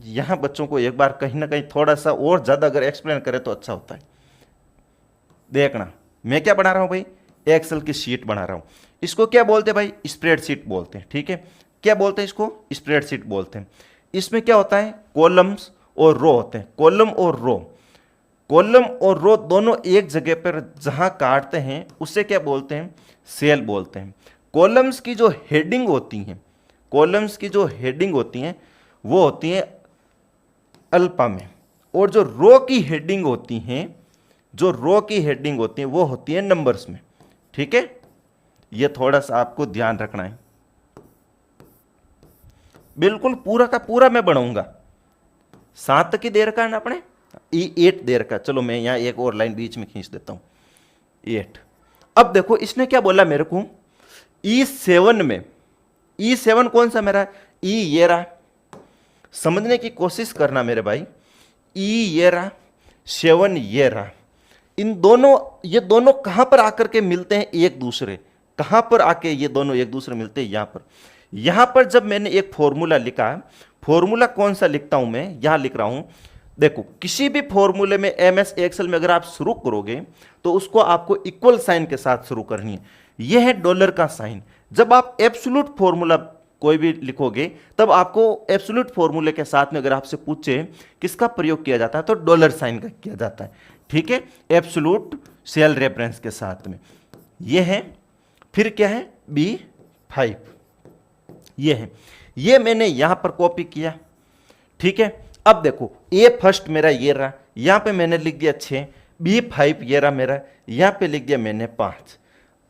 यहाँ बच्चों को एक बार कहीं ना कहीं थोड़ा सा और ज़्यादा अगर एक्सप्लेन करें तो अच्छा होता है। देखना मैं क्या बना रहा हूँ भाई, एक्सेल की शीट बना रहा हूँ। इसको क्या बोलते हैं भाई, स्प्रेडशीट बोलते हैं, ठीक है। क्या बोलते हैं इसको, स्प्रेडशीट बोलते हैं। इसमें क्या होता है, कॉलम्स और रो होते हैं, कॉलम और रो। कॉलम और रो दोनों एक जगह पर जहां काटते हैं उसे क्या बोलते हैं, सेल बोलते हैं। कॉलम्स की जो हेडिंग होती हैं, कॉलम्स की जो हेडिंग होती हैं वो होती हैं अल्फा में, और जो रो की हेडिंग होती हैं, जो रो की हेडिंग होती हैं वो होती है नंबर्स में, ठीक है। ये थोड़ा सा आपको ध्यान रखना है, बिल्कुल पूरा का पूरा मैं बनाऊंगा। 7 तक ही दे रखा है ना अपने, E8 दे रखा। चलो मैं यहां एक और लाइन बीच में खींच देता हूं, 8। अब देखो इसने क्या बोला मेरे को, E7 में, E7 कौन सा मेरा, E ये रहा, समझने की कोशिश करना मेरे भाई। E ये रहा, 7 ये रहा, इन दोनों, ये दोनों कहां पर आकर के मिलते हैं एक दूसरे, कहां पर आके ये दोनों एक दूसरे मिलते हैं, यहां पर। यहां पर जब मैंने एक फॉर्मूला लिखा, फॉर्मूला कौन सा लिखता हूं मैं, यहां लिख रहा हूं। देखो किसी भी फॉर्मूले में MS एक्सेल में अगर आप शुरू करोगे तो उसको आपको इक्वल साइन के साथ शुरू करनी है। यह है डॉलर का साइन। जब आप एब्सोल्यूट फॉर्मूला कोई भी लिखोगे तब आपको एब्सोल्यूट फॉर्मूले के साथ में अगर आपसे पूछे किसका प्रयोग किया जाता है तो डॉलर साइन का किया जाता है, ठीक है, एब्सोल्यूट सेल रेफरेंस के साथ में। यह है, फिर क्या है, B5, ये है, ये मैंने यहां पर कॉपी किया, ठीक है। अब देखो A फर्स्ट मेरा ये रहा, यहां पे मैंने लिख दिया 6, B5 ये रहा मेरा, यहां पे लिख दिया मैंने 5।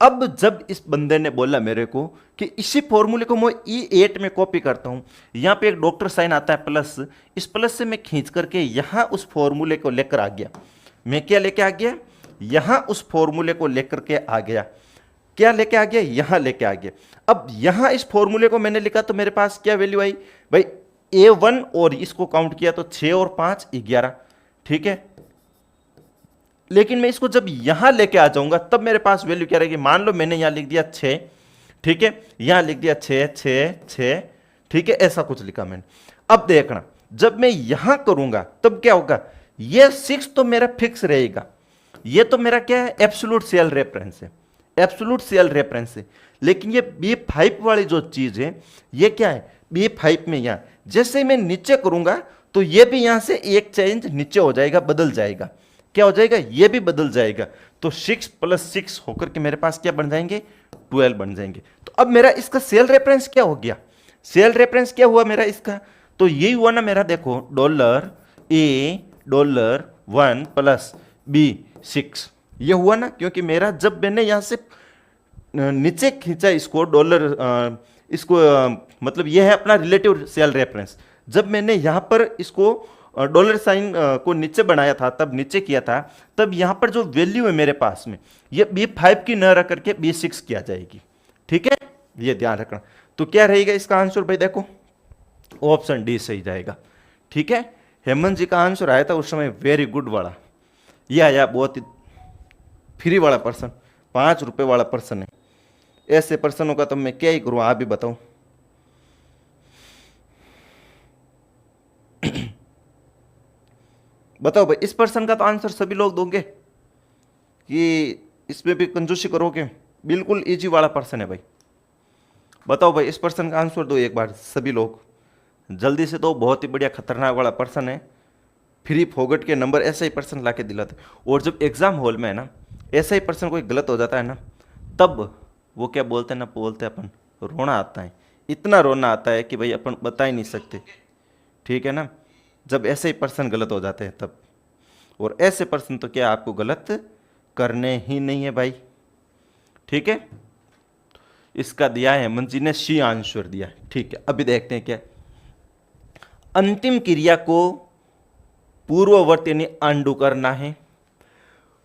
अब जब इस बंदे ने बोला मेरे को कि इसी फॉर्मूले को मैं E8 में कॉपी करता हूं, यहां पे एक डॉक्टर साइन आता है प्लस, इस प्लस से मैं खींच करके यहां उस फॉर्मूले को लेकर आ गया। मैं क्या लेके आ गया, यहां उस फॉर्मूले को लेकर के आ गया। क्या लेके आ गया, यहां लेके आ गया। अब यहां इस फॉर्मूले को मैंने लिखा तो मेरे पास क्या वैल्यू आई भाई, A1 और इसको काउंट किया तो 6 और 5 11, ठीक है। लेकिन मैं इसको जब यहां लेके आ जाऊंगा तब मेरे पास वैल्यू क्या रहेगी, मान लो मैंने यहां लिख दिया 6, ठीक है, यहां लिख दिया 6 6 6, ठीक है, ऐसा कुछ लिखा मैंने। अब देखना जब मैं यहां करूंगा तब क्या होगा, ये 6 तो मेरा फिक्स रहेगा, ये तो मेरा क्या है, एब्सोल्यूट सेल रेफरेंस है, एब्सोल्यूट सेल रेफरेंस है। लेकिन ये B5 वाली जो चीज है ये क्या है, B5 में यहां जैसे मैं नीचे करूंगा तो ये भी यहां से एक चेंज नीचे हो जाएगा, बदल जाएगा। क्या हो जाएगा, ये भी बदल जाएगा। तो 6 + 6 होकर के मेरे पास क्या बन जाएंगे, 12 बन जाएंगे। तो अब मेरा इसका सेल रेफरेंस क्या हो गया, सेल रेफरेंस क्या हुआ मेरा इसका, तो यही हुआ ना मेरा, देखो $A$1 + B6 ये हुआ ना, क्योंकि मेरा जब मैंने यहां से नीचे खींचा इसको इसको मतलब ये है अपना रिलेटिव सेल रेफरेंस। जब मैंने यहां पर इसको डॉलर साइन को नीचे बनाया था, तब नीचे किया था, तब यहां पर जो वैल्यू है मेरे पास में ये B5 की न रख करके B6 किया जाएगी, ठीक है, ये ध्यान रखना। तो क्या रहेगा इसका आंसर भाई, देखो ऑप्शन डी सही जाएगा, ठीक है। हेमंत जी का आंसर आया था उस समय वेरी गुड वाला, ये आया बहुत ही फ्री वाला पर्सन, 5 रुपए वाला पर्सन है। ऐसे पर्सनों का तो मैं क्या ही करूं, आप भी बताओ। बताओ भाई, इस पर्सन का तो आंसर सभी लोग दोगे कि इसमें भी कंजूसी करोगे, बिल्कुल इजी वाला पर्सन है भाई। बताओ भाई, इस पर्सन का आंसर दो एक बार सभी लोग जल्दी से। तो बहुत ही बढ़िया खतरनाक वाला पर्सन है, फ्री फोगट के नंबर ऐसा ही पर्सन ला के दिलाते। और जब एग्जाम हॉल में है ना ऐसा ही पर्सन कोई गलत हो जाता है ना, तब वो क्या बोलते हैं ना, बोलते हैं अपन रोना आता है, इतना रोना आता है कि भाई अपन बता ही नहीं सकते, ठीक है ना, जब ऐसे ही पर्सन गलत हो जाते हैं तब। और ऐसे पर्सन तो क्या आपको गलत करने ही नहीं है भाई, ठीक है। इसका दिया है हेमंत जी ने सी आंसर दिया, ठीक है। अभी देखते हैं क्या अंतिम क्रिया को पूर्ववर्ती यानी अंडू करना है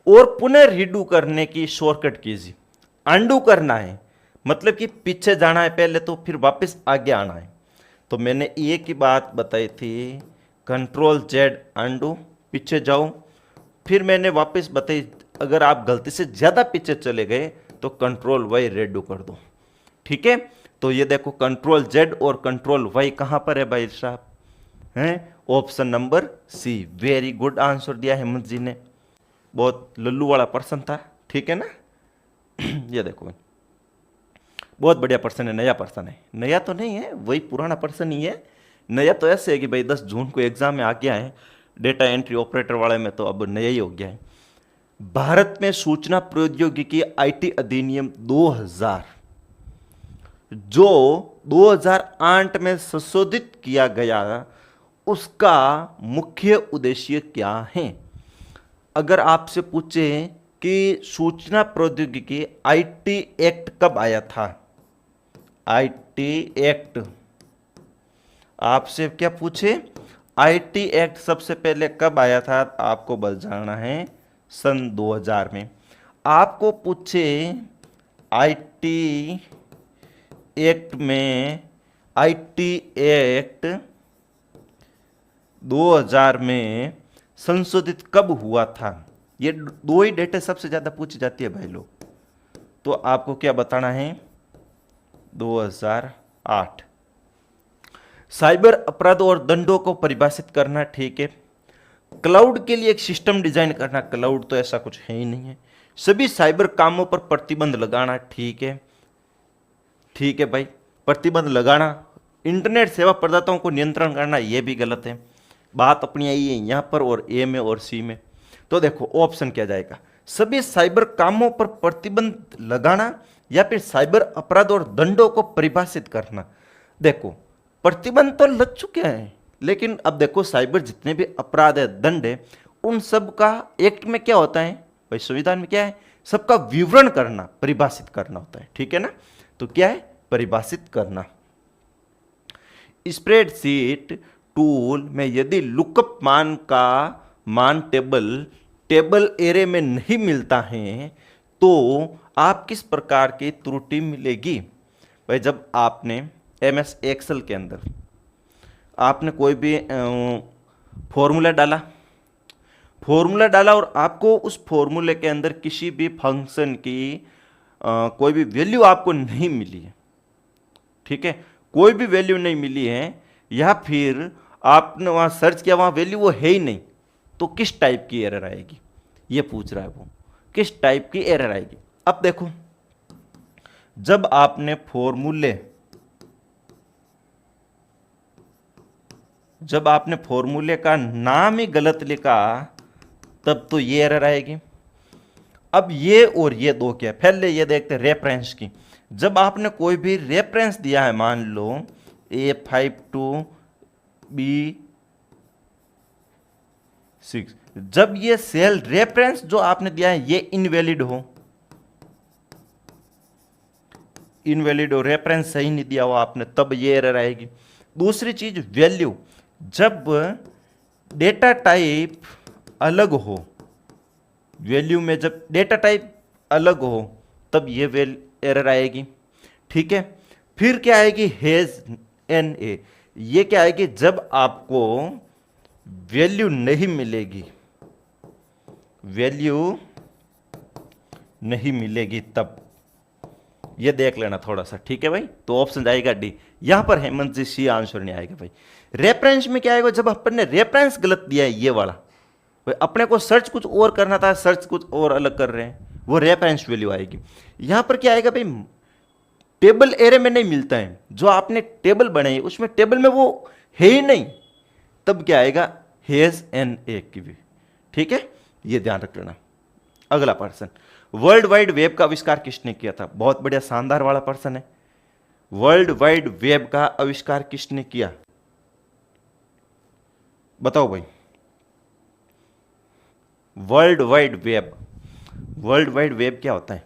और पुनः रीडू करने की शॉर्टकट कीजिए। अंडू करना है मतलब कि पीछे जाना है पहले तो फिर वापस आगे आना है। तो मैंने एक ही बात बताई थी, कंट्रोल जेड अंडू, पीछे जाओ। फिर मैंने वापस बताई अगर आप गलती से ज़्यादा पीछे चले गए तो कंट्रोल वाई रेडू कर दो, ठीक है। तो ये देखो कंट्रोल जेड और कंट्रोल वाई कहाँ पर है भाई साहब, हैं option number C. Very good answer दिया हेमंत जी ने, बहुत लल्लू वाला पर्सन था, ठीक है ना। ये देखो बहुत बढ़िया पर्सन है, नया पर्सन है, नया तो नहीं है वही पुराना पर्सन ही है। नया तो ऐसे है कि भाई 10 जून को एग्जाम में आ गया है, डेटा एंट्री ऑपरेटर वाले में तो अब नया ही हो गया है। भारत में सूचना प्रौद्योगिकी आईटी अधिनियम 2000 जो 2008 में संशोधित किया गया, उसका मुख्य उद्देश्य क्या है। अगर आपसे पूछे कि सूचना प्रौद्योगिकी आईटी एक्ट कब आया था, आईटी एक्ट आपसे क्या पूछे, आईटी एक्ट सबसे पहले कब आया था, आपको बस जाना है सन 2000 में। आपको पूछे आईटी एक्ट में, आईटी एक्ट 2000 में संशोधित कब हुआ था, ये दो ही डेटे सबसे ज्यादा पूछी जाती है भाई लोग। तो आपको क्या बताना है, 2008। साइबर अपराध और दंडों को परिभाषित करना, ठीक है। क्लाउड के लिए एक सिस्टम डिजाइन करना, क्लाउड तो ऐसा कुछ है ही नहीं है। सभी साइबर कामों पर प्रतिबंध लगाना, ठीक है, ठीक है भाई, प्रतिबंध लगाना। इंटरनेट सेवा प्रदाताओं को नियंत्रण करना, यह भी गलत है। बात अपनी आई है यहां पर और ए में और सी में। तो देखो ऑप्शन क्या जाएगा, सभी साइबर कामों पर प्रतिबंध लगाना या फिर साइबर अपराध और दंडों को परिभाषित करना। देखो प्रतिबंध तो लग चुके हैं, लेकिन अब देखो साइबर जितने भी अपराध है, दंड है, उन सब का एक्ट में क्या होता है भाई, संविधान में क्या है, सबका विवरण करना, परिभाषित करना होता है, ठीक है ना। तो क्या है, परिभाषित करना। स्प्रेडशीट टूल में यदि लुकअप मान का मान टेबल एरे में नहीं मिलता है तो आप किस प्रकार की त्रुटि मिलेगी। भाई जब आपने एमएस एक्सेल के अंदर आपने कोई भी फॉर्मूला डाला और आपको उस फॉर्मूले के अंदर किसी भी फंक्शन की कोई भी वैल्यू आपको नहीं मिली है, ठीक है, कोई भी वैल्यू नहीं मिली है, या फिर आपने वहां सर्च किया वहां वैल्यू वो है ही नहीं, तो किस टाइप की एरर आएगी, ये पूछ रहा है वो, किस टाइप की एरर आएगी। अब देखो जब आपने फॉर्मूले का नाम ही गलत लिखा तब तो ये एरर आएगी। अब ये और ये दो क्या, पहले ये देखते रेफरेंस की। जब आपने कोई भी रेफरेंस दिया है, मान लो A52B6, जब ये सेल रेफरेंस जो आपने दिया है ये इनवैलिड हो, रेफरेंस सही नहीं दिया हो आपने, तब ये एरर आएगी। दूसरी चीज वैल्यू, जब डेटा टाइप अलग हो, वैल्यू में जब डेटा टाइप अलग हो तब ये एरर आएगी, ठीक है। फिर क्या आएगी, हैज एन ए, ये क्या आएगी, जब आपको वैल्यू नहीं मिलेगी तब, ये देख लेना थोड़ा सा, ठीक है भाई। तो ऑप्शन जाएगा डी, यहां पर हेमंत जी सी आंसर नहीं आएगा भाई। रेफरेंस में क्या आएगा, जब अपन ने रेफरेंस गलत दिया है, ये वाला भाई, अपने को सर्च कुछ और करना था, सर्च कुछ और अलग कर रहे हैं, वो रेफरेंस वैल्यू आएगी। यहां पर क्या आएगा भाई, टेबल एरे में नहीं मिलता है, जो आपने टेबल बनाई उसमें टेबल में वो है ही नहीं, तब क्या आएगा, हैज एन ए की भी, ठीक है, ये ध्यान रख लेना। अगला पर्सन, वर्ल्ड वाइड वेब का आविष्कार किसने किया था, बहुत बढ़िया शानदार वाला पर्सन है, वर्ल्ड वाइड वेब का आविष्कार किसने किया? बताओ भाई। World wide web, world wide web क्या होता है?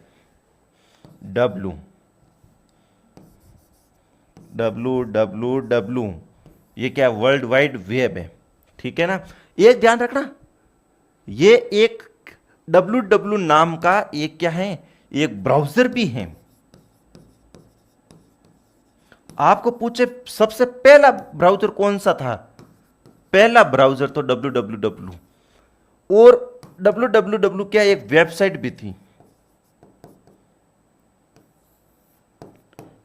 डब्लू डब्लू डब्लू डब्लू, ये क्या वर्ल्ड वाइड वेब है, ठीक है ना। एक ध्यान रखना, ये एक डब्लू डब्लू नाम का एक क्या है, एक ब्राउजर भी है। आपको पूछे सबसे पहला ब्राउजर कौन सा था? पहला ब्राउजर तो डब्लू डब्लू डब्लू, और डब्लू डब्लू डब्लू क्या एक वेबसाइट भी थी,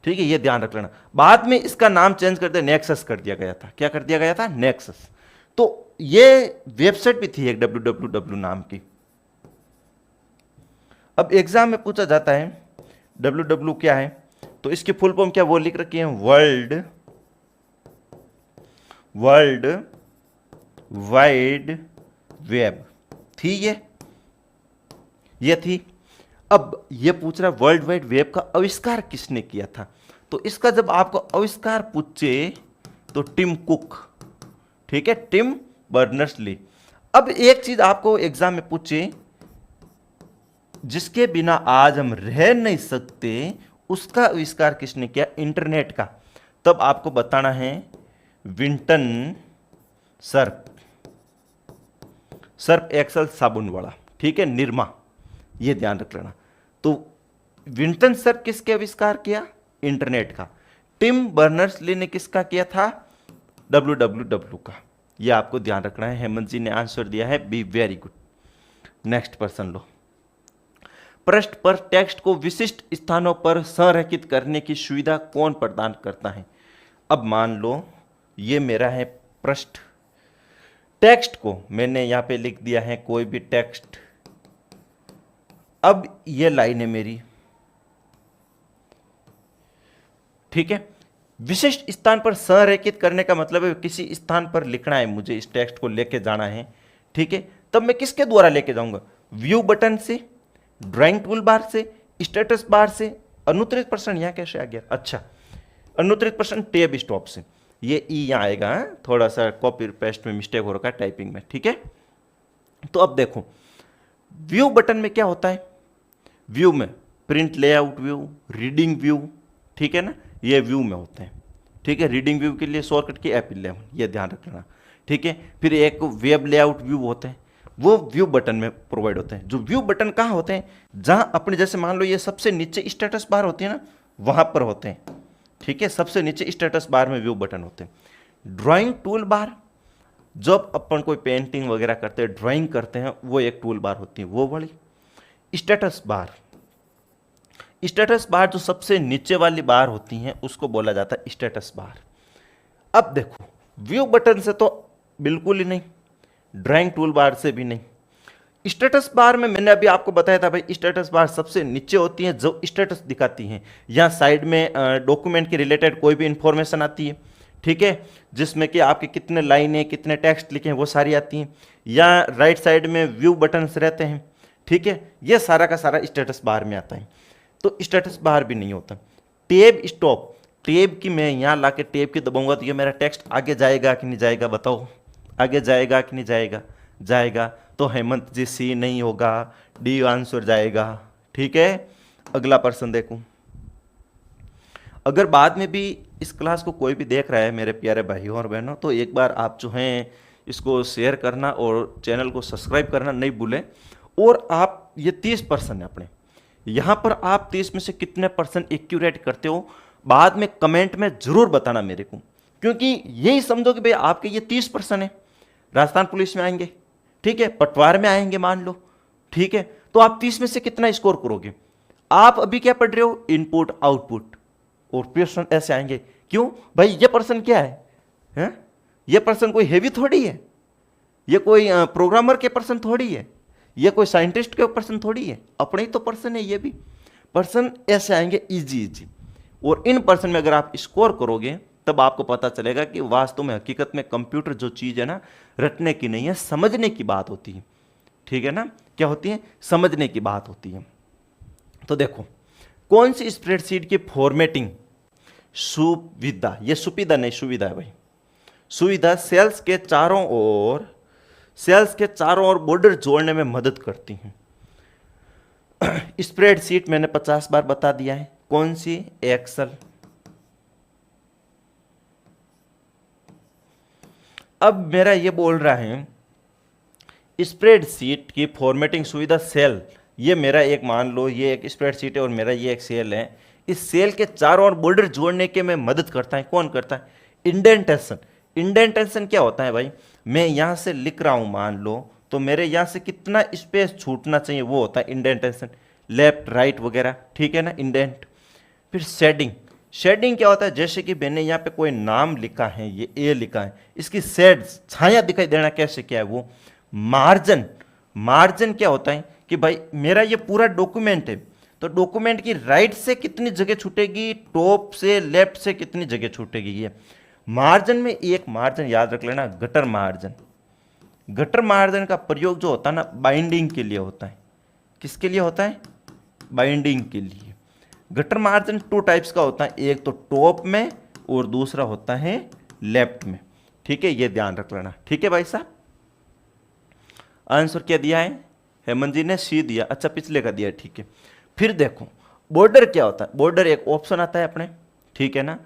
ठीक है, ये ध्यान रख लेना। बाद में इसका नाम चेंज करते नेक्सस कर दिया गया था। क्या कर दिया गया था? नेक्सस। तो ये वेबसाइट भी थी एक डब्लू डब्लू डब्लू नाम की। अब एग्जाम में पूछा जाता है डब्लू डब्लू क्या है, तो इसकी फुल फॉर्म क्या वो लिख रखी है, वर्ल्ड वाइड वेब थी ये थी। अब ये पूछ रहा है वर्ल्ड वाइड वेब का आविष्कार किसने किया था, तो इसका जब आपको आविष्कार पूछे तो टिम कुक, ठीक है, टिम बर्नर्स ली। अब एक चीज आपको एग्जाम में पूछे जिसके बिना आज हम रह नहीं सकते, उसका आविष्कार किसने किया? इंटरनेट का। तब आपको बताना है विंटन सर्फ एक्सल साबुन वाला, ठीक है, निरमा, ये ध्यान रख लेना। तो विंटन सर्फ किसके आविष्कार किया? इंटरनेट का। टिम बर्नर्स ली ने किसका किया था? डब्लू डब्लू डब्लू का। ये आपको ध्यान रखना है। हेमंत जी ने आंसर दिया है B, very good. Next person लो। पृष्ठ पर टेक्स्ट को विशिष्ट स्थानों पर संरेखित करने की सुविधा कौन प्रदान करता है? अब मान लो ये मेरा है पृष्ठ, टेक्स्ट को मैंने यहां पे लिख दिया है कोई भी टेक्स्ट। अब ये लाइन है मेरी, ठीक है। विशिष्ट स्थान पर संरेखित करने का मतलब है किसी स्थान पर लिखना है मुझे, इस टेक्स्ट को लेके जाना है, ठीक है। तब मैं किसके द्वारा लेके जाऊंगा? व्यू बटन से, ड्राइंग टूल बार से, स्टेटस बार से, अनुत्तरित प्रश्न यहां कैसे आ गया? अच्छा, अनुत्तरित प्रश्न टैब स्टॉप से, ये ई यहां आएगा, थोड़ा सा कॉपी पेस्ट में मिस्टेक हो रखा है टाइपिंग में, ठीक है। तो अब देखो व्यू बटन में क्या होता है, व्यू में print layout view, reading view, ठीक है ना, ये व्यू में होते हैं, ठीक है। रीडिंग व्यू के लिए शॉर्टकट की F11, ये ध्यान रखना, ठीक है। फिर एक वेब लेआउट व्यू होते हैं, वो व्यू बटन में प्रोवाइड होते हैं। जो व्यू बटन कहाँ होते हैं? जहां अपने जैसे मान लो ये सबसे नीचे स्टेटस बार होती है ना, वहां पर होते हैं, ठीक है। सबसे नीचे स्टेटस बार में व्यू बटन होते हैं। ड्राइंग टूल बार, जब अपन कोई पेंटिंग वगैरह करते हैं, ड्राइंग करते हैं, वो एक टूल बार होती है, वो वाली। स्टेटस बार, स्टेटस बार जो सबसे नीचे वाली बार होती हैं उसको बोला जाता है स्टेटस बार। अब देखो व्यू बटन से तो बिल्कुल ही नहीं, ड्राइंग टूल बार से भी नहीं। स्टेटस बार में मैंने अभी आपको बताया था भाई, स्टेटस बार सबसे नीचे होती है जो स्टेटस दिखाती हैं, या साइड में डॉक्यूमेंट के रिलेटेड कोई भी इंफॉर्मेशन आती है, ठीक है, जिसमें कि आपके कितने लाइन है, कितने टेक्स्ट लिखे हैं, वो सारी आती हैं। या राइट साइड में व्यू बटन्स रहते हैं, ठीक है, ये सारा का सारा स्टेटस बार में आता है। तो स्टेटस बार भी नहीं होता। टैब स्टॉप, टैब की मैं यहाँ ला के टैब की दबाऊंगा तो ये मेरा टेक्स्ट आगे जाएगा कि नहीं जाएगा? बताओ, आगे जाएगा कि नहीं जाएगा? जाएगा। तो हेमंत जी सी नहीं होगा, डी आंसर जाएगा, ठीक है। अगला पर्सन देखूं, अगर बाद में भी इस क्लास को कोई भी देख रहा है मेरे प्यारे भाइयों और बहनों, तो एक बार आप जो हैं इसको शेयर करना और चैनल को सब्सक्राइब करना नहीं भूलें। और आप ये 30% है अपने, यहाँ पर आप 30 में से कितने % एक्यूरेट करते हो बाद में कमेंट में जरूर बताना मेरे को, क्योंकि यही समझो कि भाई आपके ये 30% है, राजस्थान पुलिस में आएंगे, ठीक है, पटवार में आएंगे मान लो, ठीक है, तो आप 30 में से कितना स्कोर करोगे? आप अभी क्या पढ़ रहे हो? इनपुट आउटपुट, और प्रश्न ऐसे आएंगे। क्यों भाई? ये पर्सन क्या है? ये पर्सन कोई हेवी थोड़ी है, ये कोई प्रोग्रामर के पर्सन थोड़ी है, ये कोई साइंटिस्ट के पर्सन थोड़ी है, अपने ही तो पर्सन है। ये भी पर्सन ऐसे आएंगे इजी इजी, और इन पर्सन में अगर आप स्कोर करोगे तब आपको पता चलेगा कि वास्तव में हकीकत में कंप्यूटर जो चीज़ है ना, रटने की नहीं है, समझने की बात होती है, ठीक है ना। क्या होती है? समझने की बात होती है। तो देखो कौन सी स्प्रेडशीट की फॉर्मेटिंग सुविधा, ये सुविधा नहीं सुविधा है भाई, सुविधा सेल्स के चारों ओर बॉर्डर जोड़ने में मदद करती हैं। स्प्रेडशीट मैंने 50 बार बता दिया है, कौन सी? एक्सेल। अब मेरा ये बोल रहा है स्प्रेडशीट की फॉर्मेटिंग सुविधा सेल, ये मेरा एक मान लो ये एक स्प्रेडशीट है और मेरा ये एक सेल है, इस सेल के चारों ओर बॉर्डर जोड़ने के में मदद करता है। कौन करता है? इंडेंटेशन। इंडेंटेशन क्या होता है भाई? मैं यहां से लिख रहा हूं मान लो, तो मेरे यहां से कितना स्पेस छूटना चाहिए, वो होता है इंडेंटेशन, लेफ्ट राइट वगैरह, ठीक है ना, इंडेंट। फिर शेडिंग। शेडिंग क्या होता है? जैसे कि मैंने यहाँ पे कोई नाम लिखा है, ये ए लिखा है, इसकी शेड्स छाया दिखाई देना कैसे, क्या है वो? मार्जिन। मार्जिन क्या होता है कि भाई मेरा ये पूरा डॉक्यूमेंट है, तो डॉक्यूमेंट की राइट से कितनी जगह छूटेगी, टॉप से लेफ्ट से कितनी जगह छूटेगी, ये मार्जिन में एक मार्जिन याद रख लेना, गटर मार्जिन। गटर मार्जिन का प्रयोग जो होता है ना, बाइंडिंग के लिए होता है। किसके लिए होता है? बाइंडिंग के लिए। गटर मार्जिन 2 टाइप्स का होता है, एक तो टॉप में और दूसरा होता है लेफ्ट में, ठीक है, ये ध्यान रख लेना, ठीक है भाई साहब। आंसर क्या दिया है? हेमंत जी ने सी दिया, अच्छा पिछले का दिया, ठीक है। फिर देखो बॉर्डर क्या होता है? बॉर्डर एक ऑप्शन आता है अपने, ठीक है ना,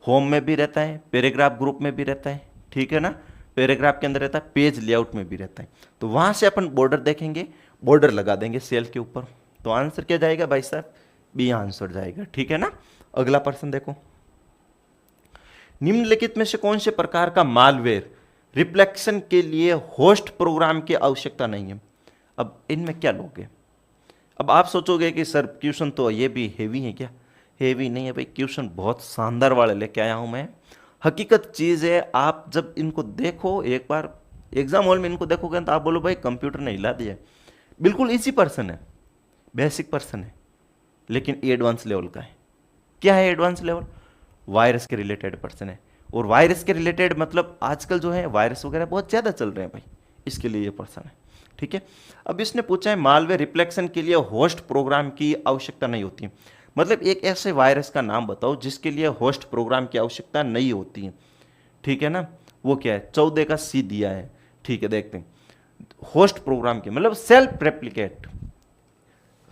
होम में भी रहता है, पैराग्राफ ग्रुप में भी रहता है, ठीक है ना, पैराग्राफ के अंदर रहता है, पेज लेआउट में भी रहता है। तो वहां से अपन बॉर्डर देखेंगे, बॉर्डर लगा देंगे सेल के ऊपर। तो आंसर क्या जाएगा भाई साहब? बी आंसर जाएगा, ठीक है ना। अगला प्रश्न देखो, निम्नलिखित में से कौन से प्रकार का मालवेयर रिफ्लेक्शन के लिए होस्ट प्रोग्राम की आवश्यकता नहीं है? अब इनमें क्या लोगे? अब आप सोचोगे कि सर क्वेश्चन तो ये भी हेवी है क्या? हेवी नहीं है भाई, क्वेश्चन बहुत शानदार वाले लेके आया हूं मैं। हकीकत चीज़ है, आप जब इनको देखो एक बार एग्जाम हॉल में इनको देखोगे तो आप बोलो भाई कंप्यूटर ने हिला दिया। बिल्कुल इजी पर्सन है, बेसिक पर्सन है, लेकिन एडवांस लेवल का है। क्या है एडवांस लेवल? वायरस के रिलेटेड पर्सन है, और वायरस के रिलेटेड मतलब आजकल जो है वायरस वगैरह बहुत ज़्यादा चल रहे हैं भाई, इसके लिए ये पर्सन है, ठीक है। अब इसने पूछा है मालवेयर रिफ्लेक्शन के लिए होस्ट प्रोग्राम की आवश्यकता नहीं होती, मतलब एक ऐसे वायरस का नाम बताओ जिसके लिए होस्ट प्रोग्राम की आवश्यकता नहीं होती है, ठीक है ना। वो क्या है? 14 का सी दिया है, ठीक है, देखते हैं। होस्ट प्रोग्राम के मतलब सेल्फ रेप्लिकेट,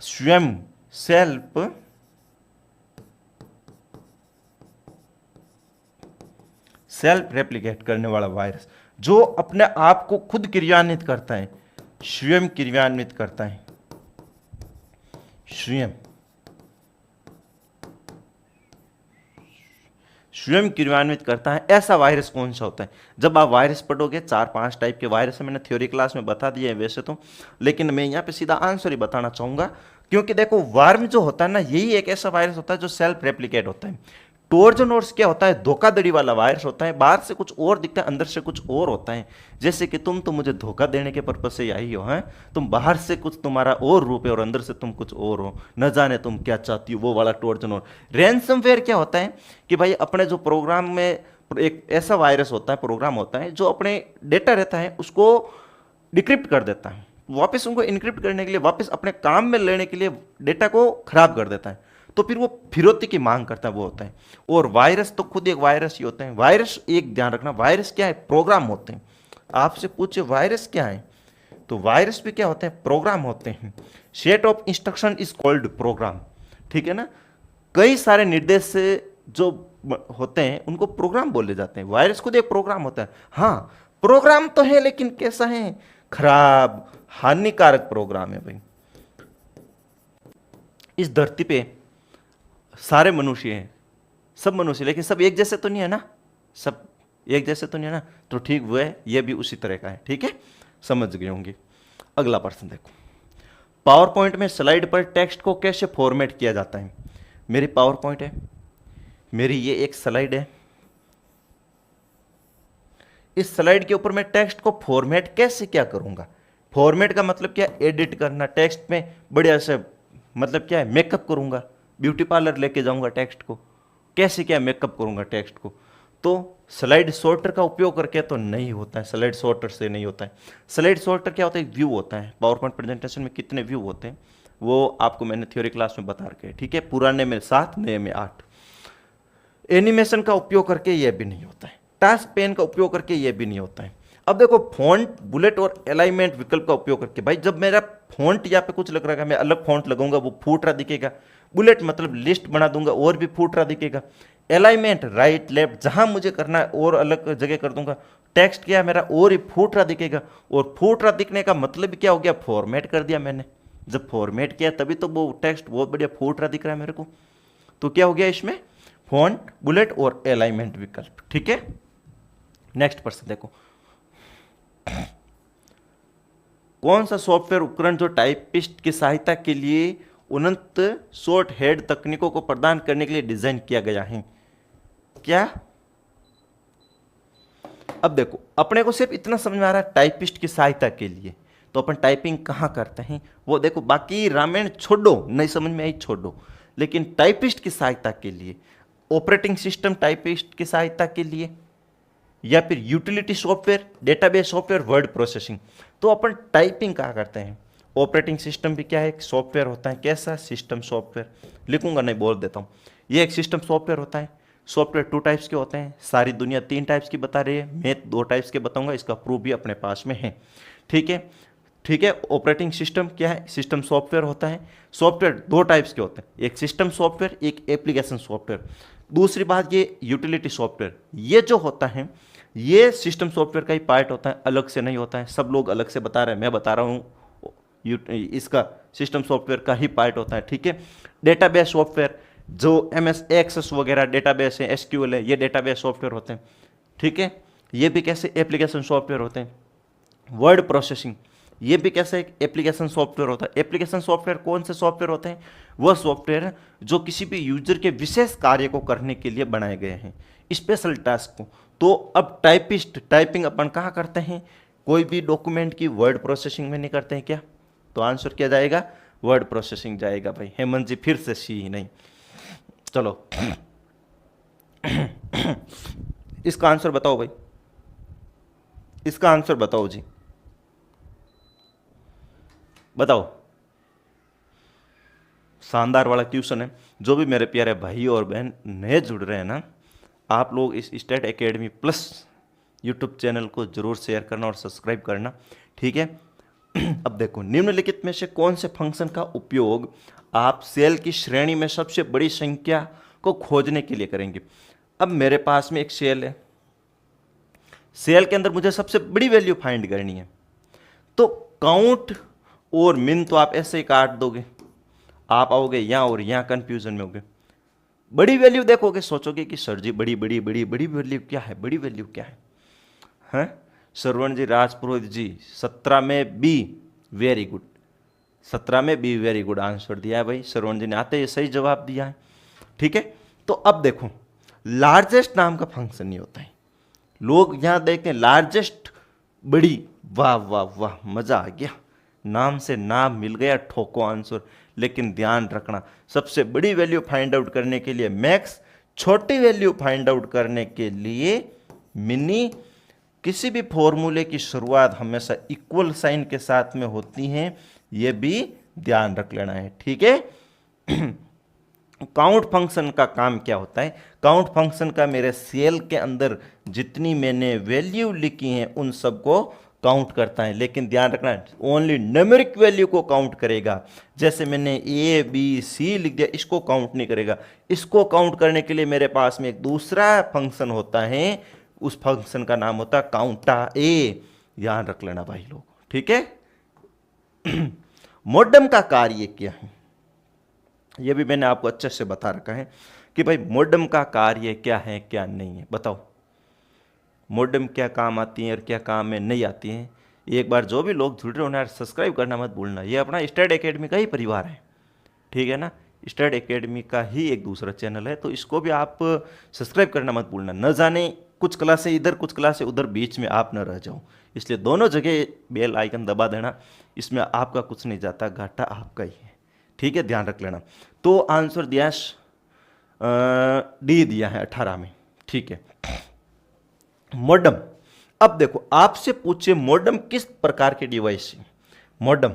स्वयं सेल्फ रेप्लिकेट करने वाला वायरस जो अपने आप को खुद क्रियान्वित करता है, स्वयं क्रियान्वित करता है, स्वयं क्रियान्वित करता है, ऐसा वायरस कौन सा होता है? जब आप वायरस पढ़ोगे 4-5 टाइप के वायरस है, मैंने थ्योरी क्लास में बता दिया है वैसे तो, लेकिन मैं यहाँ पे सीधा आंसर ही बताना चाहूंगा, क्योंकि देखो वर्म जो होता है ना, यही एक ऐसा वायरस होता है जो सेल्फ रेप्लिकेट होता है। ट्रोजन क्या होता है? धोखाधड़ी वाला वायरस होता है, बाहर से कुछ और दिखता है, अंदर से कुछ और होता है। जैसे कि तुम तो मुझे धोखा देने के पर्पज से आई हो, हैं, तुम बाहर से कुछ तुम्हारा और रूप है और अंदर से तुम कुछ और हो, न जाने तुम क्या चाहती हो, वो वाला ट्रोजन। रैंसमवेयर क्या होता है कि भाई अपने जो प्रोग्राम में एक ऐसा वायरस होता है, प्रोग्राम होता है जो अपने डेटा रहता है उसको डिक्रिप्ट कर देता है, वापस उनको इनक्रिप्ट करने के लिए, वापस अपने काम में लेने के लिए डेटा को खराब कर देता है, तो फिर वो फिरौती की मांग करता है, वो होता है। और वायरस तो खुद एक वायरस ही होते हैं। वायरस एक ध्यान रखना, वायरस क्या है? प्रोग्राम होते हैं। आपसे पूछे वायरस क्या है, तो वायरस भी क्या होते हैं? प्रोग्राम होते हैं। Set of instruction is called programme, ठीक है ना। कई सारे निर्देश से जो होते हैं उनको प्रोग्राम बोले जाते हैं। वायरस खुद एक प्रोग्राम होता है। हाँ प्रोग्राम तो है, लेकिन कैसा है? खराब, हानिकारक प्रोग्राम है भाई। इस धरती पे सारे मनुष्य हैं, सब मनुष्य, लेकिन सब एक जैसे तो नहीं है ना, सब एक जैसे तो नहीं है ना, तो ठीक वो है, ये भी उसी तरह का है, ठीक है, समझ गए होंगे। अगला प्रश्न देखो, पावर पॉइंट में स्लाइड पर टेक्स्ट को कैसे फॉर्मेट किया जाता है? मेरी पावर पॉइंट है, मेरी ये एक स्लाइड है, इस स्लाइड के ऊपर मैं टेक्स्ट को फॉर्मेट कैसे क्या करूंगा? फॉर्मेट का मतलब क्या? एडिट करना, टेक्स्ट में बढ़िया से, मतलब क्या है? मेकअप करूंगा, ब्यूटी पार्लर लेके जाऊंगा टेक्स्ट को, कैसे क्या मेकअप करूंगा टेक्स्ट को? तो स्लाइड सॉर्टर का उपयोग करके तो नहीं होता है, स्लाइड सॉर्टर से नहीं होता है। स्लाइड सॉर्टर क्या होता है? एक व्यू होता है। पावर पॉइंट प्रेजेंटेशन में कितने व्यू होते हैं वो आपको मैंने थ्योरी क्लास में बता रखे, ठीक है, पुराने में 7, नए में 8। एनिमेशन का उपयोग करके यह भी नहीं होता है, टास्क पेन का उपयोग करके यह भी नहीं होता है। अब देखो फॉन्ट, बुलेट और अलाइनमेंट विकल्प का उपयोग करके, भाई जब मेरा फॉन्ट यहाँ पे कुछ लग रहा है, मैं अलग फॉन्ट लगाऊंगा वो फूट रहा दिखेगा। बुलेट मतलब लिस्ट बना दूंगा और भी फूट रहा दिखेगा। अलाइनमेंट राइट लेफ्ट जहां मुझे करना है और अलग जगह कर दूंगा। टेक्स्ट क्या है मेरा और ही फूट रहा दिखेगा, और फूट रहा दिखने का मतलब क्या हो गया, फॉर्मेट कर दिया मैंने। जब फॉर्मेट किया तभी तो वो टेक्स्ट बहुत बढ़िया फूट रहा दिख रहा है मेरे को। तो क्या हो गया इसमें, फॉन्ट, बुलेट और अलाइनमेंट विकल्प। ठीक है, नेक्स्ट प्रश्न देखो, कौन सा सॉफ्टवेयर उपकरण जो टाइपिस्ट की सहायता के लिए उन्नत शॉर्ट हेड तकनीकों को प्रदान करने के लिए डिजाइन किया गया है? क्या? अब देखो अपने को सिर्फ इतना समझ में आ रहा है टाइपिस्ट की सहायता के लिए, तो अपन टाइपिंग कहाँ करते हैं वो देखो, बाकी रामायण छोड़ो, नहीं समझ में आई छोड़ो, लेकिन टाइपिस्ट की सहायता के लिए ऑपरेटिंग सिस्टम, टाइपिस्ट की सहायता के लिए, या फिर utility software, database software, word processing. तो अपन टाइपिंग कहाँ करते हैं? ऑपरेटिंग सिस्टम भी क्या है, एक सॉफ्टवेयर होता है। कैसा? System software. लिखूंगा नहीं, बोल देता हूँ, ये एक सिस्टम सॉफ्टवेयर होता है। सॉफ्टवेयर 2 टाइप्स के होते हैं, सारी दुनिया 3 टाइप्स की बता रही है, मैं 2 टाइप्स के बताऊंगा, इसका प्रूफ भी अपने पास में है। ठीक है, ठीक है। ऑपरेटिंग सिस्टम क्या है? सिस्टम सॉफ्टवेयर होता है। सॉफ्टवेयर 2 टाइप्स के होते हैं, एक सिस्टम सॉफ्टवेयर, एक एप्लीकेशन सॉफ्टवेयर। दूसरी बात, ये यूटिलिटी सॉफ्टवेयर, ये जो होता है ये सिस्टम सॉफ्टवेयर का ही पार्ट होता है, अलग से नहीं होता है। सब लोग अलग से बता रहे हैं, मैं बता रहा हूँ इसका सिस्टम सॉफ्टवेयर का ही पार्ट होता है। ठीक है। डेटाबेस सॉफ्टवेयर, जो MS एक्सेस वगैरह डेटाबेस है, SQL है, ये डेटाबेस सॉफ्टवेयर होते हैं। ठीक है, ये भी कैसे एप्लीकेशन सॉफ्टवेयर होते हैं। वर्ड प्रोसेसिंग, ये भी कैसे एक एप्लीकेशन सॉफ्टवेयर होता है। एप्लीकेशन सॉफ्टवेयर कौन से सॉफ्टवेयर होते हैं? वह सॉफ्टवेयर जो किसी भी यूजर के विशेष कार्य को करने के लिए बनाए गए हैं, स्पेशल टास्क को। तो अब टाइपिस्ट, टाइपिंग अपन कहाँ करते हैं? कोई भी डॉक्यूमेंट की वर्ड प्रोसेसिंग में नहीं करते हैं क्या? तो आंसर क्या जाएगा? वर्ड प्रोसेसिंग जाएगा भाई। हेमंत जी फिर से सी ही नहीं। चलो इसका आंसर बताओ भाई, इसका आंसर बताओ जी, बताओ। शानदार वाला ट्यूशन है। जो भी मेरे प्यारे भाई और बहन नए जुड़ रहे हैं ना, आप लोग इस state academy plus YouTube channel को जरूर शेयर करना और सब्सक्राइब करना। ठीक है। अब देखो, निम्नलिखित में से कौन से फंक्शन का उपयोग आप सेल की श्रेणी में सबसे बड़ी संख्या को खोजने के लिए करेंगे? अब मेरे पास में एक सेल है, सेल के अंदर मुझे सबसे बड़ी वैल्यू फाइंड करनी है, तो काउंट और मिन तो आप ऐसे ही काट दोगे, आप आओगे यहाँ और यहाँ कंफ्यूजन में होगे। बड़ी वैल्यू देखोगे, सोचोगे कि सर जी बड़ी बड़ी बड़ी बड़ी वैल्यू क्या है, बड़ी वैल्यू क्या है? हैं श्रवण जी, राजपुरोहित जी, 17 में बी, वेरी गुड। 17 में बी, वेरी गुड आंसर दिया है भाई श्रवण जी ने, आते ही सही जवाब दिया है। ठीक है। तो अब देखो, लार्जेस्ट नाम का फंक्शन नहीं होता है। लोग यहां देखते हैं लार्जेस्ट, बड़ी, वाह वाह वाह, मजा आ गया, नाम से नाम मिल गया, ठोको आंसर। लेकिन ध्यान रखना, सबसे बड़ी वैल्यू फाइंड आउट करने के लिए मैक्स, छोटी वैल्यू फाइंड आउट करने के लिए मिनी। किसी भी फॉर्मूले की शुरुआत हमेशा इक्वल साइन के साथ में होती है, यह भी ध्यान रख लेना है। ठीक है। काउंट फंक्शन का काम क्या होता है? काउंट फंक्शन का मेरे सेल के अंदर जितनी मैंने वैल्यू लिखी हैं उन सबको काउंट करता है, लेकिन ध्यान रखना ओनली न्यूमेरिक वैल्यू को काउंट करेगा। जैसे मैंने ABC लिख दिया, इसको काउंट नहीं करेगा। इसको काउंट करने के लिए मेरे पास में एक दूसरा फंक्शन होता है, उस फंक्शन का नाम होता है काउंटा ए। ध्यान रख लेना भाई लोग। ठीक है। मॉडम का कार्य क्या है? यह भी मैंने आपको अच्छे से बता रखा है कि भाई मॉडम का कार्य क्या है क्या नहीं है, बताओ। मॉडम क्या काम आती है और क्या काम में नहीं आती है। एक बार जो भी लोग जुड़ रहे हो ना, सब्सक्राइब करना मत भूलना। ये अपना स्टड एकेडमी का ही परिवार है, ठीक है ना। स्टड एकेडमी का ही एक दूसरा चैनल है, तो इसको भी आप सब्सक्राइब करना मत भूलना। न जाने कुछ क्लासें इधर, कुछ क्लासें उधर, बीच में आप न रह जाओ, इसलिए दोनों जगह बेल आइकन दबा देना। इसमें आपका कुछ नहीं जाता, घाटा आपका ही है। ठीक है, ध्यान रख लेना। तो आंसर दिया डी दिया है 18 में। ठीक है। मॉडम, अब देखो आपसे पूछे मॉडम किस प्रकार के डिवाइस है? मॉडम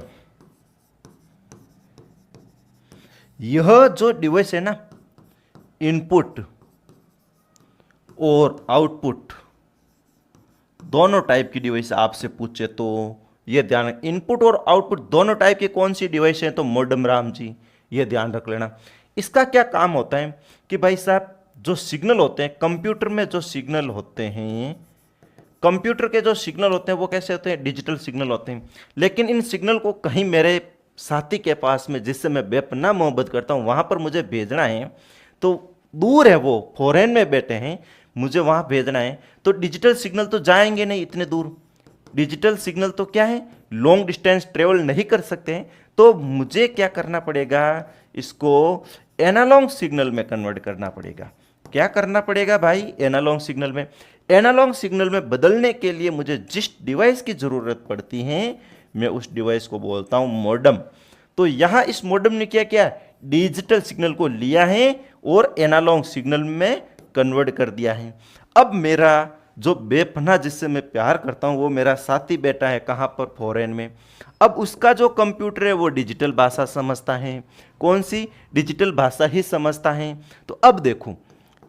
यह जो डिवाइस है ना, इनपुट और आउटपुट दोनों टाइप की डिवाइस आपसे पूछे तो ये ध्यान, इनपुट और आउटपुट दोनों टाइप की कौन सी डिवाइस है, तो मॉडेम राम जी, ये ध्यान रख लेना। इसका क्या काम होता है कि भाई साहब जो सिग्नल होते हैं कंप्यूटर में, जो सिग्नल होते हैं कंप्यूटर के जो सिग्नल होते हैं वो कैसे होते हैं, डिजिटल सिग्नल होते हैं। लेकिन इन सिग्नल को कहीं मेरे साथी के पास में, जिससे मैं बेपनाह मोहब्बत करता हूँ, वहाँ पर मुझे भेजना है, तो दूर है, वो फॉरेन में बैठे हैं, मुझे वहाँ भेजना है, तो डिजिटल सिग्नल तो जाएंगे नहीं इतने दूर। डिजिटल सिग्नल तो क्या है, लॉन्ग डिस्टेंस ट्रेवल नहीं कर सकते हैं। तो मुझे क्या करना पड़ेगा, इसको एनालॉग सिग्नल में कन्वर्ट करना पड़ेगा। क्या करना पड़ेगा भाई, एनालॉग सिग्नल में। एनालॉग सिग्नल में बदलने के लिए मुझे जिस डिवाइस की जरूरत पड़ती है, मैं उस डिवाइस को बोलता हूं मॉडेम। तो यहां इस मॉडेम ने क्या किया, डिजिटल सिग्नल को लिया है और एनालॉग सिग्नल में कन्वर्ट कर दिया है। अब मेरा जो बेपनाह जिससे मैं प्यार करता हूं वो मेरा साथी बैठा है कहां पर, फॉरेन में। अब उसका जो कंप्यूटर है वो डिजिटल भाषा समझता है, कौन सी, डिजिटल भाषा ही समझता है। तो अब देखो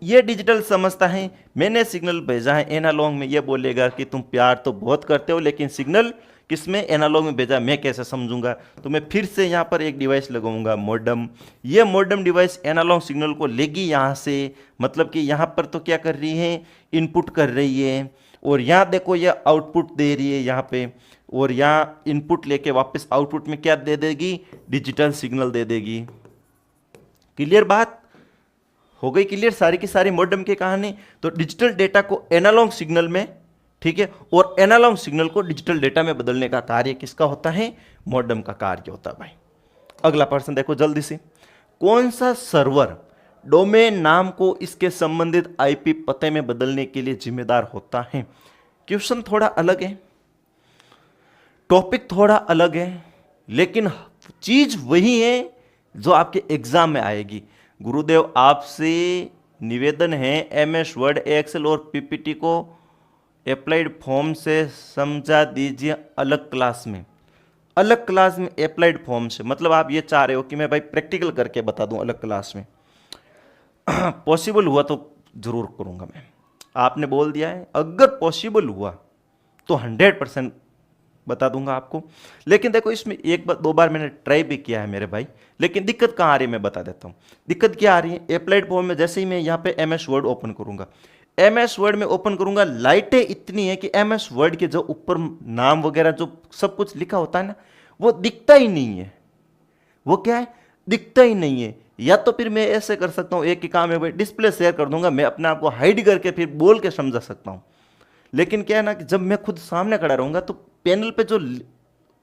ये डिजिटल समझता है, मैंने सिग्नल भेजा है एनालॉग में, ये बोलेगा कि तुम प्यार तो बहुत करते हो लेकिन सिग्नल किसमें, एनालॉग में भेजा, मैं कैसे समझूंगा। तो मैं फिर से यहाँ पर एक डिवाइस लगाऊंगा मॉडेम। ये मॉडेम डिवाइस एनालॉग सिग्नल को लेगी यहाँ से, मतलब कि यहाँ पर तो क्या कर रही है, इनपुट कर रही है, और यहाँ देखो ये आउटपुट दे रही है यहाँ पे, और यहाँ इनपुट लेके वापस आउटपुट में क्या दे देगी, डिजिटल सिग्नल दे देगी। क्लियर बात हो गई, क्लियर सारी की सारी मॉडेम की कहानी। तो डिजिटल डेटा को एनालॉग सिग्नल में, ठीक है, और एनालॉग सिग्नल को डिजिटल डेटा में बदलने का कार्य किसका होता है, मॉडेम का कार्य होता है भाई। अगला प्रश्न देखो जल्दी से, कौन सा सर्वर डोमेन नाम को इसके संबंधित आईपी पते में बदलने के लिए जिम्मेदार होता है। क्वेश्चन थोड़ा अलग है, टॉपिक थोड़ा अलग है, लेकिन चीज वही है जो आपके एग्जाम में आएगी। गुरुदेव आपसे निवेदन है, एमएस वर्ड, एक्सेल और पीपीटी को अप्लाइड फॉर्म से समझा दीजिए अलग क्लास में। अलग क्लास में अप्लाइड फॉर्म से मतलब आप ये चाह रहे हो कि मैं भाई प्रैक्टिकल करके बता दूं अलग क्लास में। पॉसिबल हुआ तो जरूर करूंगा मैं, आपने बोल दिया है, अगर पॉसिबल हुआ तो 100% बता दूंगा आपको। लेकिन देखो इसमें एक बार दो बार मैंने ट्राई भी किया है मेरे भाई, लेकिन दिक्कत कहाँ आ रही है मैं बता देता हूँ। दिक्कत क्या आ रही है, अप्लाइड फॉर्म में जैसे ही मैं यहाँ पे एमएस वर्ड ओपन करूंगा, एमएस वर्ड में ओपन करूंगा, लाइटें इतनी है कि एमएस वर्ड के जो ऊपर नाम वगैरह जो सब कुछ लिखा होता है ना, वो दिखता ही नहीं है। वो क्या है, दिखता ही नहीं है। या तो फिर मैं ऐसे कर सकता हूँ, एक ही काम है भाई, डिस्प्ले शेयर कर दूंगा, मैं अपने आप को हाइड करके फिर बोल के समझा सकता हूँ। लेकिन क्या है ना कि जब मैं खुद सामने खड़ा रहूंगा तो पैनल पे जो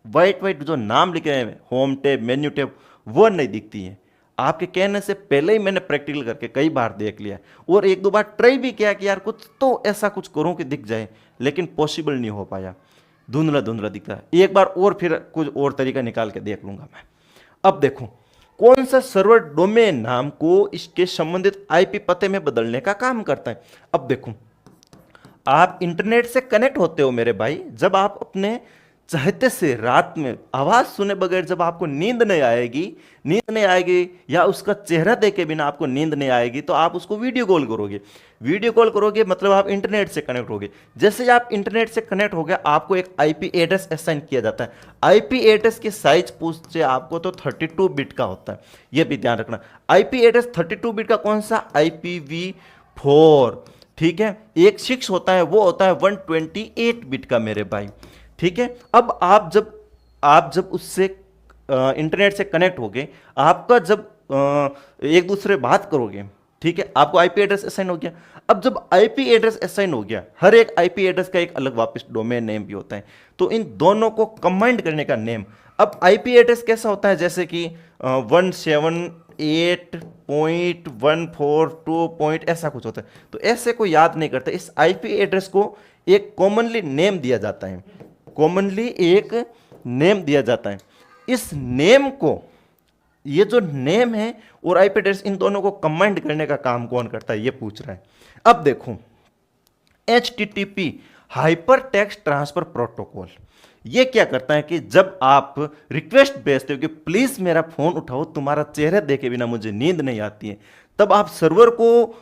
वाइट वाइट जो नाम लिखे हैं, होम टैब, मेन्यू टैब, वो नहीं दिखती है। आपके कहने से पहले ही मैंने प्रैक्टिकल करके कई बार देख लिया और एक दो बार ट्राई भी किया कि यार कुछ तो ऐसा कुछ करूं कि दिख जाए, लेकिन पॉसिबल नहीं हो पाया, धुंधला धुंधला दिखता है। एक बार और फिर कुछ और तरीका निकाल के देख लूंगा मैं। अब देखो कौन सा सर्वर डोमेन नाम को इसके संबंधित आईपी पते में बदलने का काम करता है। अब देखो आप इंटरनेट से कनेक्ट होते हो मेरे भाई, जब आप अपने चाहते से रात में आवाज सुने बगैर जब आपको नींद नहीं आएगी या उसका चेहरा देखे बिना आपको नींद नहीं आएगी, तो आप उसको वीडियो कॉल करोगे। वीडियो कॉल करोगे मतलब आप इंटरनेट से कनेक्ट होगे। जैसे ही आप इंटरनेट से कनेक्ट हो गया, आपको एक आईपी एड्रेस असाइन किया जाता है। आईपी एड्रेस की साइज पूछते आपको तो 32 बिट का होता है, यह भी ध्यान रखना। आईपी एड्रेस 32 बिट का कौन सा, IPv4, ठीक है। एक 6 होता है, वो होता है 128 बिट का मेरे भाई, ठीक है। अब आप जब उससे इंटरनेट से कनेक्ट होगे, आपका जब एक दूसरे बात करोगे, ठीक है, आपको आईपी एड्रेस असाइन हो गया। अब जब आईपी एड्रेस असाइन हो गया, हर एक आईपी एड्रेस का एक अलग वापस डोमेन नेम भी होता है, तो इन दोनों को कंबाइंड करने का नेम। अब आईपी एड्रेस कैसा होता है, जैसे कि 178.142 ऐसा कुछ होता है, तो ऐसे को याद नहीं करता। इस आईपी एड्रेस को एक कॉमनली नेम दिया जाता है, कॉमनली एक नेम दिया जाता है। इस नेम को, ये जो नेम है और आईपी एड्रेस, इन दोनों को कंबाइंड करने का काम कौन करता है, ये पूछ रहा है। अब देखो HTTP hyper text transfer protocol, ये क्या करता है कि जब आप रिक्वेस्ट भेजते हो कि प्लीज मेरा फोन उठाओ, तुम्हारा चेहरा देखे बिना मुझे नींद नहीं आती है, तब आप सर्वर को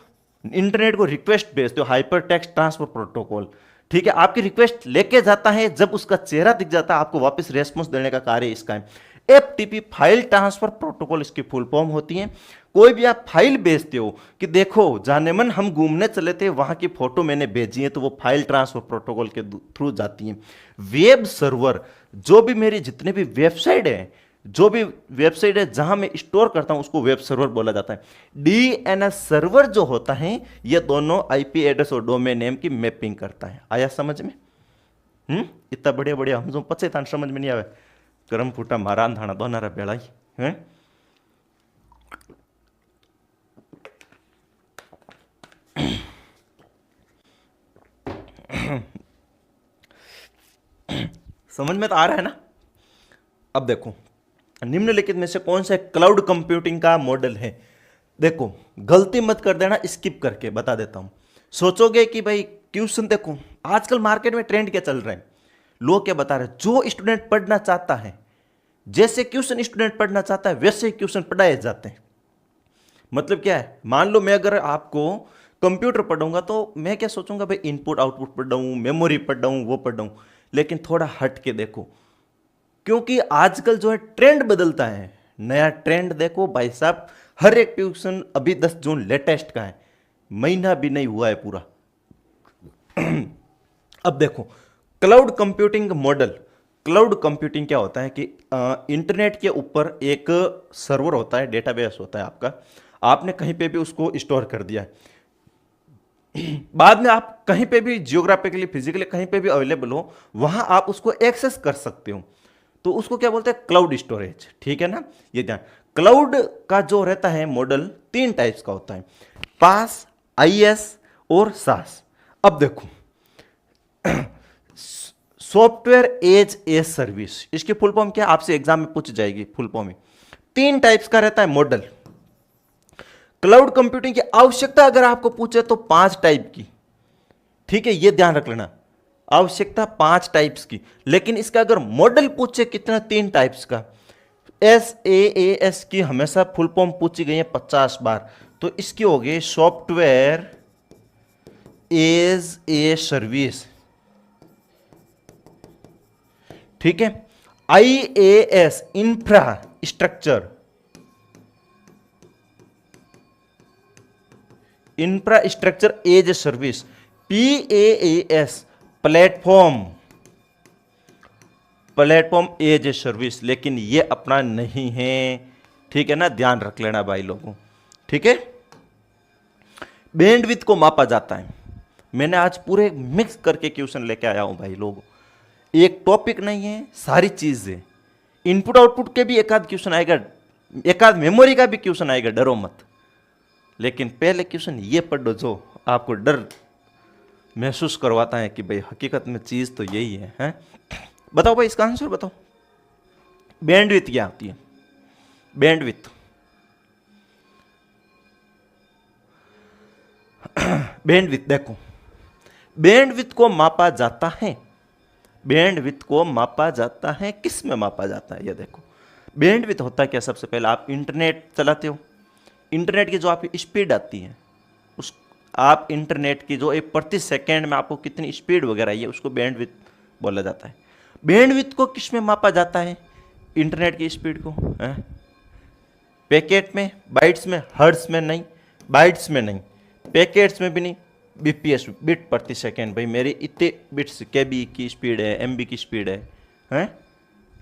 इंटरनेट को रिक्वेस्ट भेजते हो, हाइपर टेक्स्ट ट्रांसफर प्रोटोकॉल, ठीक है, आपकी रिक्वेस्ट लेके जाता है, जब उसका चेहरा दिख जाता है आपको वापस रेस्पॉन्स देने का कार्य इसका है। एफटीपी फाइल ट्रांसफर प्रोटोकॉल इसकी फुल फॉर्म होती है। कोई भी आप फाइल भेजते हो कि देखो जानेमन हम घूमने चले थे, वहां की फोटो मैंने भेजी है, तो वो फाइल ट्रांसफर प्रोटोकॉल के थ्रू जाती है। वेब सर्वर, जो भी मेरी जितने भी वेबसाइट है, जो भी वेबसाइट है जहां मैं स्टोर करता हूं उसको वेब सर्वर बोला जाता है। डीएनएस सर्वर जो होता है ये दोनों आईपी एड्रेस और डोमेन नेम की मैपिंग करता है। आया समझ में? इतना बढ़िया बढ़िया हम जो पचे था समझ में नहीं आवे, करम फूटा मारा अंधाना दोनारा बेड़ाई हैं। समझ में तो आ रहा है ना? अब देखो निम्नलिखित में से कौन सा क्लाउड कंप्यूटिंग का मॉडल है? देखो गलती मत कर देना, स्किप करके बता देता हूं। सोचोगे कि भाई क्वेश्चन, देखो आजकल मार्केट में ट्रेंड क्या चल रहा है, लोग क्या बता रहे हैं, जो स्टूडेंट पढ़ना चाहता है, जैसे क्वेश्चन स्टूडेंट पढ़ना चाहता है वैसे क्वेश्चन पढ़ाए जाते हैं। मतलब क्या है, मान लो मैं अगर आपको कंप्यूटर पढ़ाऊंगा तो मैं क्या सोचूंगा, भाई इनपुट आउटपुट पढ़ाऊं, मेमोरी पढ़ाऊं, वो पढ़ाऊं, लेकिन थोड़ा हट के देखो, क्योंकि आजकल जो है ट्रेंड बदलता है, नया ट्रेंड देखो भाई साहब। हर एक ट्यूशन अभी 10 जून लेटेस्ट का है, महीना भी नहीं हुआ है पूरा। अब देखो cloud computing model, cloud computing क्या होता है कि इंटरनेट के ऊपर एक सर्वर होता है, डेटाबेस होता है आपका, आपने कहीं पे भी उसको स्टोर कर दिया है, बाद में आप कहीं पे भी जियोग्राफिकली फिजिकली कहीं पे भी अवेलेबल हो, वहां आप उसको एक्सेस कर सकते हो, तो उसको क्या बोलते हैं, क्लाउड स्टोरेज, ठीक है ना। ये ध्यान, क्लाउड का जो रहता है मॉडल 3 टाइप्स का होता है, पास, आईएस और सास। अब देखो सॉफ्टवेयर एज ए सर्विस, इसकी फुल फॉर्म क्या, आपसे एग्जाम में पूछ जाएगी फुल फॉर्म में। 3 टाइप्स का रहता है मॉडल। क्लाउड कंप्यूटिंग की आवश्यकता अगर आपको पूछे तो 5 टाइप की, ठीक है, ये ध्यान रख लेना, आवश्यकता 5 टाइप्स की, लेकिन इसका अगर मॉडल पूछे कितना, 3 टाइप्स का। SaaS की हमेशा फुल फॉर्म पूछी गई है 50 बार, तो इसकी हो गई सॉफ्टवेयर एज ए सर्विस, ठीक है। IaaS infrastructure, infrastructure as a service. PaaS platform, platform as a service, लेकिन ये अपना नहीं है, ठीक है ना, ध्यान रख लेना भाई लोगों, ठीक है। बैंडविड्थ को मापा जाता है, मैंने आज पूरे मिक्स करके क्वेश्चन लेके आया हूं भाई लोग, एक टॉपिक नहीं है, सारी चीज है। इनपुट आउटपुट के भी एक आध क्वेश्चन आएगा, एक आध मेमोरी का भी क्वेश्चन आएगा, डरो मत, लेकिन पहले क्वेश्चन ये पढ़ो जो आपको डर महसूस करवाता है कि भाई हकीकत में चीज तो यही है, हैं? बताओ भाई इसका आंसर बताओ, बैंडविड्थ क्या होती है? बैंडविड्थ, बैंडविड्थ देखो, बैंडविड्थ को मापा जाता है, बैंडविड्थ को मापा जाता है, किस में मापा जाता है? ये देखो बैंडविड्थ होता है क्या, सबसे पहले आप इंटरनेट चलाते हो, इंटरनेट की जो आपकी स्पीड आती है, उस आप इंटरनेट की जो एक प्रति सेकेंड में आपको कितनी स्पीड वगैरह आई है, उसको बैंडविड्थ बोला जाता है। बैंडविड्थ को किस में मापा जाता है? इंटरनेट की स्पीड को पैकेट में, बाइट्स में, हर्ट्ज में नहीं, बाइट्स में नहीं, पैकेट्स में भी नहीं, बीपीएस, बिट प्रति सेकेंड। भाई मेरी इतने बिट्स केबी की स्पीड है, एमबी की स्पीड है, हैं?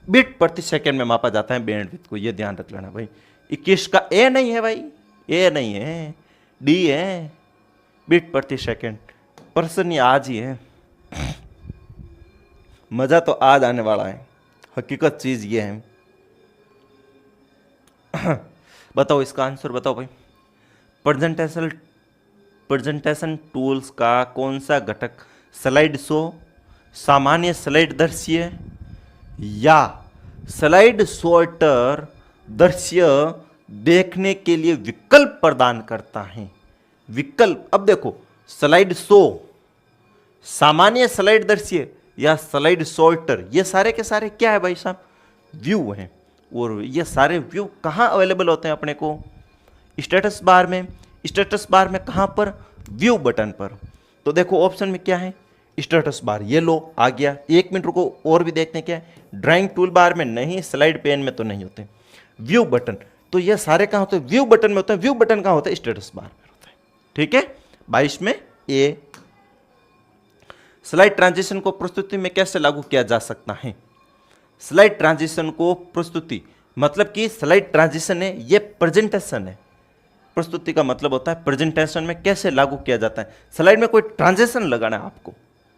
बिट प्रति सेकेंड में मापा जाता है बैंडविड्थ को, ये ध्यान रख लेना भाई। 21 का ए नहीं है भाई, ए नहीं है, डी है, बिट प्रति सेकेंड। पर्सन ये आज ही है, मजा तो आज आने वाला है, हकीकत चीज ये है। बताओ इसका आंसर बताओ भाई। प्रेजेंटेशन टूल्स का कौन सा घटक स्लाइड शो, सामान्य स्लाइड दृश्य या स्लाइड सॉर्टर दृश्य देखने के लिए विकल्प प्रदान करता है? विकल्प, अब देखो स्लाइड शो, सामान्य स्लाइड दृश्य या स्लाइड सॉर्टर, ये सारे के सारे क्या है भाई साहब? व्यू हैं। और ये सारे व्यू कहाँ अवेलेबल होते हैं अपने को? स्टेटस बार में। स्टेटस बार में कहाँ पर? व्यू बटन पर। तो देखो ऑप्शन में क्या है, स्टेटस बार, ये लो आ गया। 1 मिनट रुको और भी देखते हैं क्या है, ड्राइंग टूल बार में नहीं, स्लाइड पेन में तो नहीं होते। व्यू बटन, तो ये सारे कहाँ होते हैं, व्यू बटन में होते हैं। व्यू बटन कहाँ होता है, स्टेटस बार में होता है। ठीक है 22 में ए। स्लाइड ट्रांजिशन को प्रस्तुति में कैसे लागू किया जा सकता है। स्लाइड ट्रांजिशन को प्रस्तुति मतलब कि स्लाइड ट्रांजिशन है, ये प्रेजेंटेशन है। प्रस्तुति का मतलब होता है प्रेजेंटेशन में कैसे लागू किया जाता है। स्लाइड में कोई ट्रांजिशन लगाना है आपको,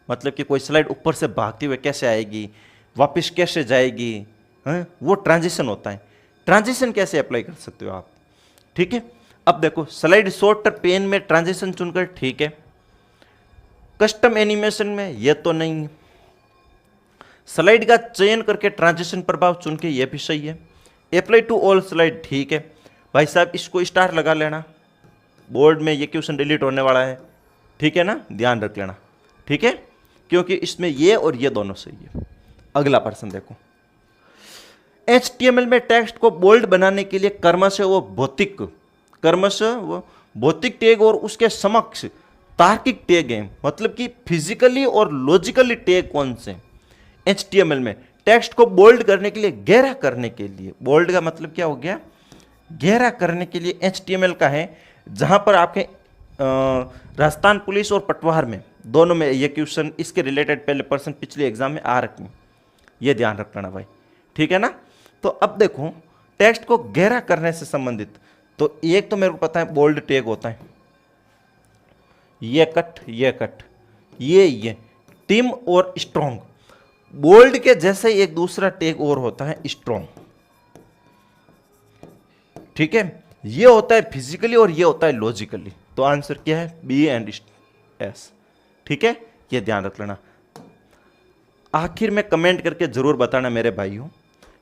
मतलब कि कोई स्लाइड ऊपर से भागती हुए कैसे आएगी, वापस कैसे जाएगी, वो ट्रांजिशन होता है। ट्रांजिशन कैसे अप्लाई कर सकते हो आप। ठीक है, अब देखो स्लाइड सॉर्टर पेन में ट्रांजिशन चुनकर, ठीक है। कस्टम एनिमेशन में ये तो नहीं है। स्लाइड का चयन करके ट्रांजिशन प्रभाव चुन के, ये भी सही है। अप्लाई टू ऑल स्लाइड, ठीक है भाई साहब, इसको स्टार लगा लेना, बोर्ड में ये क्वेश्चन डिलीट होने वाला है, ठीक है ना, ध्यान रख लेना। ठीक है, क्योंकि इसमें ये और ये दोनों सही है। अगला प्रश्न देखो, HTML में टेक्स्ट को बोल्ड बनाने के लिए क्रमशः वो भौतिक टैग और उसके समक्ष तार्किक टैग हैं, मतलब कि फिजिकली और लॉजिकली टैग कौन से। HTML में टेक्स्ट को बोल्ड करने के लिए, गहरा करने के लिए, बोल्ड का मतलब क्या हो गया, गहरा करने के लिए HTML का है। जहां पर आपके राजस्थान पुलिस और पटवार में दोनों में ये क्वेश्चन इसके रिलेटेड पहले पर्सन पिछले एग्जाम में आ रखे हैं, ये ध्यान रखना भाई। ठीक है ना, तो अब देखो टेक्स्ट को गहरा करने से संबंधित, तो एक तो मेरे को पता है बोल्ड टैग होता है, ये कट, ये टिम और स्ट्रॉन्ग। बोल्ड के जैसे एक दूसरा टैग और होता है स्ट्रॉन्ग। ठीक है, ये होता है फिजिकली और ये होता है लॉजिकली। तो आंसर क्या है, बी एंड एस। ठीक है, ये ध्यान रख लेना। आखिर में कमेंट करके जरूर बताना मेरे भाइयों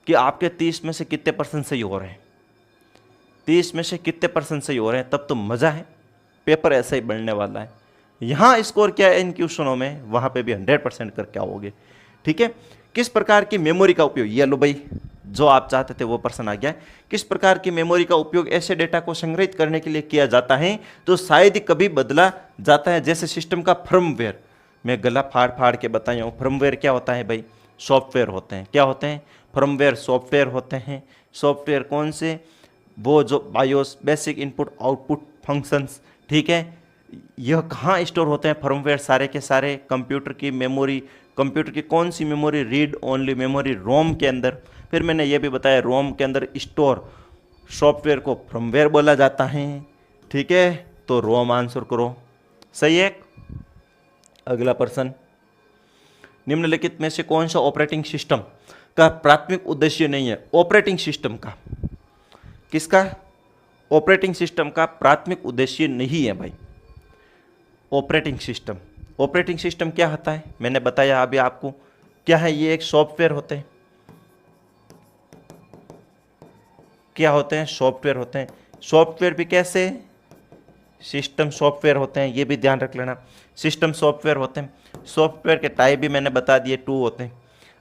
कि आपके 30 में से कितने % सही हो रहे हैं। 30 में से कितने % सही हो रहे हैं, तब तो मजा है, पेपर ऐसा ही बनने वाला है। यहां स्कोर क्या है इन क्वेश्चनों में, वहां पे भी 100% करके आओगे। ठीक है, किस प्रकार की मेमोरी का उपयोग, ये लो भाई जो आप चाहते थे वो प्रश्न आ गया है। किस प्रकार की मेमोरी का उपयोग ऐसे डेटा को संग्रहित करने के लिए किया जाता है जो शायद ही कभी बदला जाता है, जैसे सिस्टम का फर्मवेयर। मैं गला फाड़ फाड़ के बताया हूँ, फर्मवेयर क्या होता है भाई, सॉफ्टवेयर होते हैं। क्या होते हैं, फर्मवेयर सॉफ्टवेयर होते हैं। सॉफ्टवेयर कौन से, वो जो BIOS, basic input output functions. ठीक है, यह कहाँ स्टोर होते हैं फर्मवेयर, सारे के सारे कंप्यूटर की मेमोरी। कंप्यूटर की कौन सी मेमोरी, रीड ओनली मेमोरी, रोम के अंदर। फिर मैंने ये भी बताया रोम के अंदर स्टोर सॉफ्टवेयर को फर्मवेयर बोला जाता है। ठीक है, तो रोम आंसर करो, सही है। अगला प्रश्न, निम्नलिखित में से कौन सा ऑपरेटिंग सिस्टम का प्राथमिक उद्देश्य नहीं है। ऑपरेटिंग सिस्टम का, किसका, ऑपरेटिंग सिस्टम का प्राथमिक उद्देश्य नहीं है भाई। ऑपरेटिंग सिस्टम क्या होता है, मैंने बताया अभी आपको क्या है, ये एक सॉफ्टवेयर होते हैं। क्या होते हैं, सॉफ्टवेयर होते हैं। सॉफ्टवेयर भी कैसे, सिस्टम सॉफ्टवेयर होते हैं, ये भी ध्यान रख लेना। सिस्टम सॉफ्टवेयर होते हैं। सॉफ्टवेयर के टाइप भी मैंने बता दिए, 2 होते हैं।